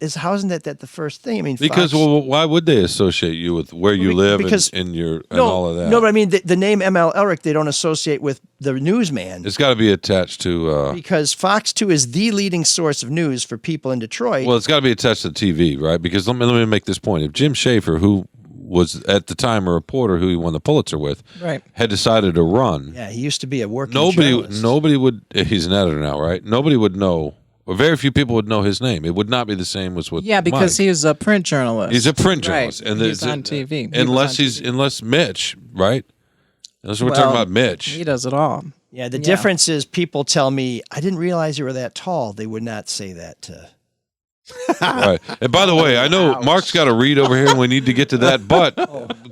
the first thing? I mean, Because Fox, why would they associate you with where you live and all of that? No, but I mean, the name ML Elric, they don't associate with the newsman. It's got to be attached to. Because Fox 2 is the leading source of news for people in Detroit. Well, it's got to be attached to TV, right? Because let me make this point. If Jim Schaefer, who was at the time a reporter who he won the Pulitzer with, Right. had decided to run. Yeah, he used to be a working journalist. Nobody would. He's an editor now, right? Nobody would know, or very few people would know his name. It would not be the same as with because Mike. he's a print journalist. He's a print journalist, right. and he's on TV. Unless Mitch, right? Unless we're talking about Mitch. He does it all. Yeah, the difference is people tell me, I didn't realize you were that tall. They would not say that to... Right. And by the way, I know Mark's got to read over here, and we need to get to that. But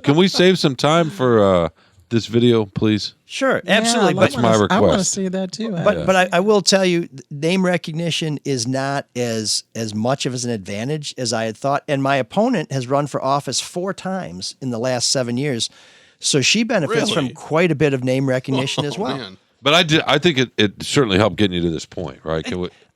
can we save some time for this video, please? Sure, absolutely. Yeah, That's my request. I want to see that too. But I will tell you, name recognition is not as much of an advantage as I had thought. And my opponent has run for office 4 times in the last 7 years, so she benefits from quite a bit of name recognition as well. Man. But I think it certainly helped getting you to this point, right?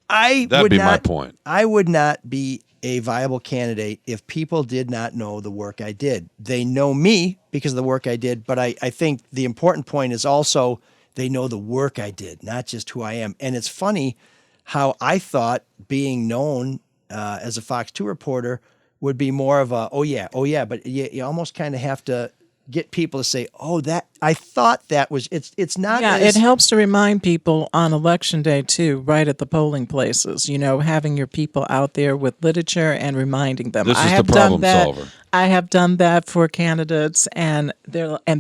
That'd be my point. I would not be a viable candidate if people did not know the work I did. They know me because of the work I did, but I think the important point is also they know the work I did, not just who I am. And it's funny how I thought being known as a Fox 2 reporter would be more of a, oh yeah, but you almost kind of have to get people to say, oh, that I thought that was, it's not. Yeah, it helps to remind people on election day too, right at the polling places, having your people out there with literature and reminding them. This I is have the problem done that. solver. I have done that for candidates, and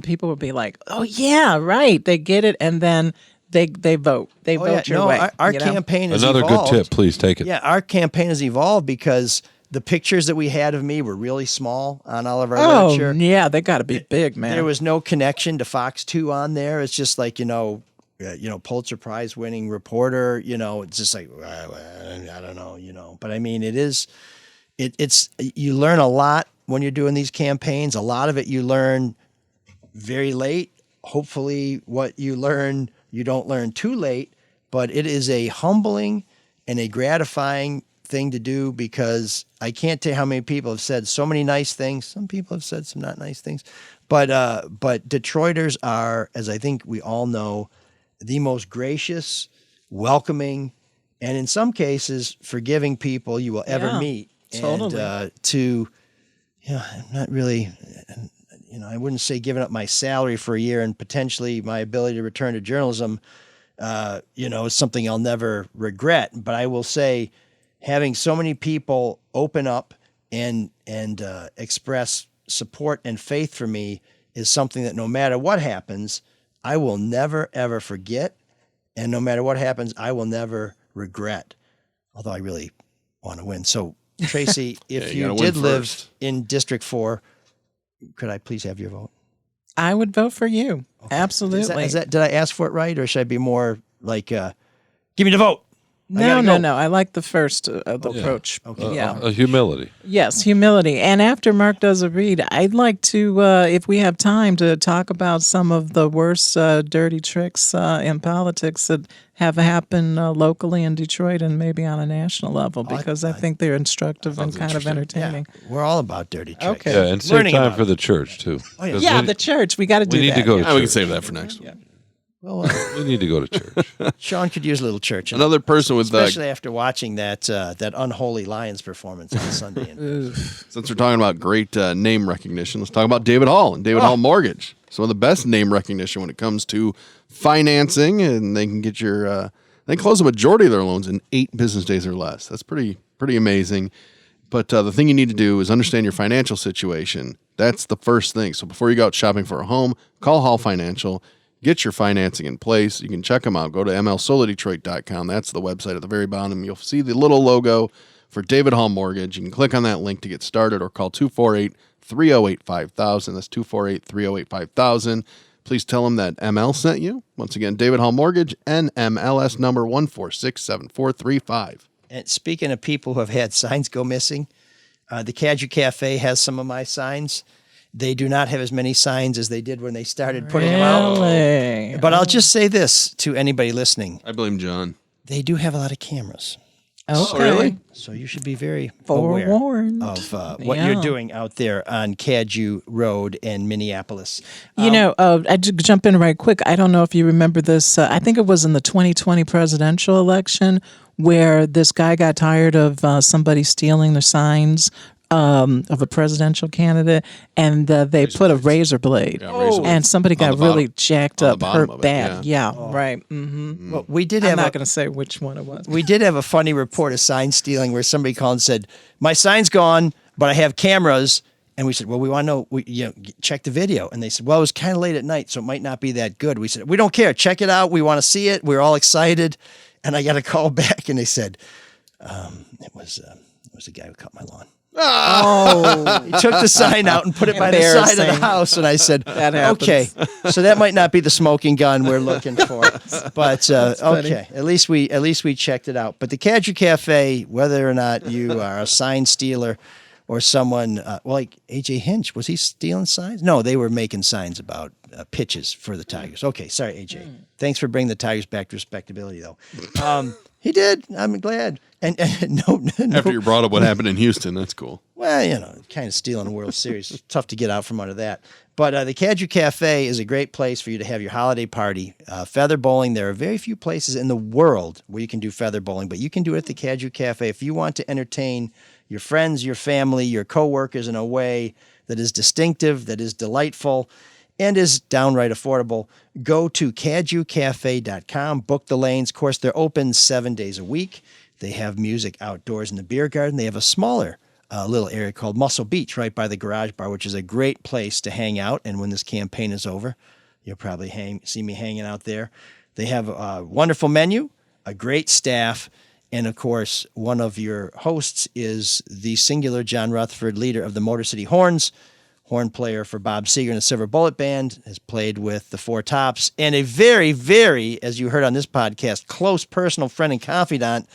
people will be like, oh yeah, right. They get it, and then they vote. They vote your way. Our campaign has Another evolved. good tip, please take it. Yeah, our campaign has evolved because the pictures that we had of me were really small on all of our literature. Oh, yeah, they got to be big, man. There was no connection to Fox 2 on there. It's just like, Pulitzer Prize winning reporter, it's just like, I don't know, but I mean, it's you learn a lot when you're doing these campaigns. A lot of it you learn very late. Hopefully what you learn, you don't learn too late, but it is a humbling and a gratifying thing to do because I can't tell you how many people have said so many nice things. Some people have said some not nice things, but Detroiters are, as I think we all know, the most gracious, welcoming, and in some cases forgiving people you will ever meet. Totally. And I'm not really, I wouldn't say giving up my salary for a year and potentially my ability to return to journalism, is something I'll never regret. But I will say, having so many people open up and express support and faith for me is something that no matter what happens, I will never, ever forget. And no matter what happens, I will never regret, although I really want to win. So, Tracy, if you did live in District 4, could I please have your vote? I would vote for you. Okay. Absolutely. Did I ask for it right? Or should I be more like, give me the vote? No. I like the first approach. Okay. Yeah. Humility. Yes, humility. And after Mark does a read, I'd like to, if we have time, to talk about some of the worst dirty tricks in politics that have happened locally in Detroit and maybe on a national level, because I think they're instructive and kind of entertaining. Yeah. We're all about dirty tricks. Okay. Yeah, and save time for the church, too. Oh, yeah. The church. We got to do that. We need to go to church. We can save that for next week. Well, we need to go to church. Sean could use a little church. Another person with especially after watching that unholy Lions performance on Sunday. Since we're talking about great name recognition, let's talk about David Hall and David Hall Mortgage. Some of the best name recognition when it comes to financing, and they can get they close a majority of their loans in 8 business days or less. That's pretty amazing. But the thing you need to do is understand your financial situation. That's the first thing. So before you go out shopping for a home, call Hall Financial. Get your financing in place. You can check them out. Go to mlsoulofdetroit.com. That's the website at the very bottom. You'll see the little logo for David Hall Mortgage. You can click on that link to get started or call 248-308-5000. That's 248-308-5000. Please tell them that ML sent you. Once again, David Hall Mortgage, NMLS number 1467435. And speaking of people who have had signs go missing, the Caju Cafe has some of my signs. They do not have as many signs as they did when they started putting them out. But I'll just say this to anybody listening. I blame John. They do have a lot of cameras. Okay. Really? So you should be very Forewarned. aware of what you're doing out there on Caju Road in Minneapolis. I just jump in right quick. I don't know if you remember this. I think it was in the 2020 presidential election where this guy got tired of somebody stealing the signs of a presidential candidate, and they put a razor blade, and somebody got really jacked up, hurt bad. Right. Mm-hmm. Well, we did I'm have not going to say which one it was. We did have a funny report of sign stealing where somebody called and said, "My sign's gone, but I have cameras." And we said, "Well, we want to know, check the video." And they said, "Well, it was kind of late at night, so it might not be that good." We said, "We don't care. Check it out. We want to see it." We were all excited. And I got a call back, and they said, it was the guy who cut my lawn. Oh, he took the sign out and put it by the side of the house. And I said, "Okay, so that might not be the smoking gun we're looking for, but okay, at least we checked it out." But the Caju Cafe, whether or not you are a sign stealer or someone like AJ Hinch, was he stealing signs? No, they were making signs about pitches for the Tigers. Okay, sorry, AJ. Thanks for bringing the Tigers back to respectability, though. He did. I'm glad. And no. After you brought up what happened in Houston, that's cool. Well, kind of stealing a World Series. It's tough to get out from under that. But the Caju Cafe is a great place for you to have your holiday party. Feather bowling, there are very few places in the world where you can do feather bowling, but you can do it at the Caju Cafe. If you want to entertain your friends, your family, your coworkers in a way that is distinctive, that is delightful, and is downright affordable, go to cajucafe.com, book the lanes. Of course, they're open 7 days a week. They have music outdoors in the beer garden. They have a smaller little area called Muscle Beach right by the garage bar, which is a great place to hang out. And when this campaign is over, you'll probably see me hanging out there. They have a wonderful menu, a great staff, and of course, one of your hosts is the singular John Rutherford, leader of the Motor City Horns, horn player for Bob Seger and the Silver Bullet Band, has played with the Four Tops, and a very, very, as you heard on this podcast, close personal friend and confidant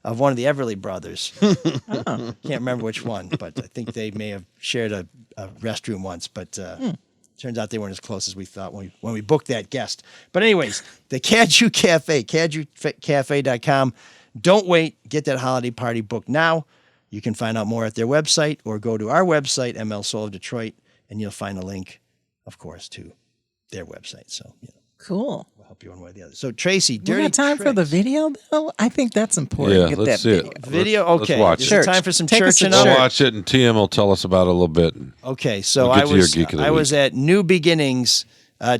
of one of the Everly brothers. Can't remember which one, but I think they may have shared a restroom once, but turns out they weren't as close as we thought when we booked that guest. But anyways, the Caju Cafe, cajucafe.com. Don't wait. Get that holiday party booked now. You can find out more at their website or go to our website, ML Soul of Detroit, and you'll find a link, of course, to their website. So, cool. We'll help you one way or the other. So, Tracy, we got time for the video, though? I think that's important. Yeah, Get let's that see it. Video, okay. Let's watch Is it. it time for some Take us church to and church. I'll other? watch it, and TM will tell us about it a little bit. Okay, so We'll get to your Geek of the I was Week. at New Beginnings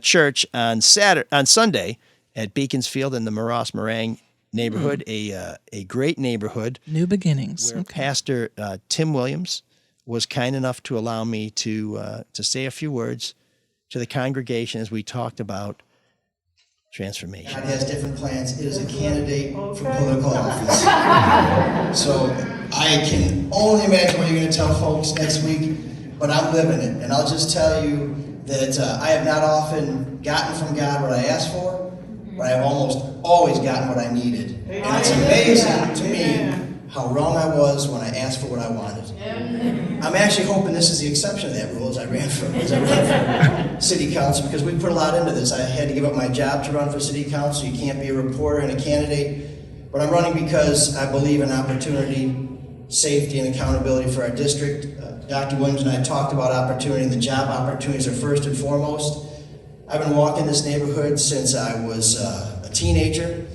Church on Sunday at Beaconsfield in the Morass-Meringue neighborhood, a great neighborhood. New Beginnings. Where Pastor Tim Williams was kind enough to allow me to say a few words to the congregation as we talked about transformation. God has different plans. It is a candidate for political office. So I can only imagine what you're going to tell folks next week, but I'm living it. And I'll just tell you that I have not often gotten from God what I asked for, but I've almost always gotten what I needed. And it's amazing to me how wrong I was when I asked for what I wanted. I'm actually hoping this is the exception to that rule as I ran for city council, because we put a lot into this. I had to give up my job to run for city council. You can't be a reporter and a candidate. But I'm running because I believe in opportunity, safety, and accountability for our district. Dr. Williams and I talked about opportunity, and the job opportunities are first and foremost. I've been walking this neighborhood since I was a teenager.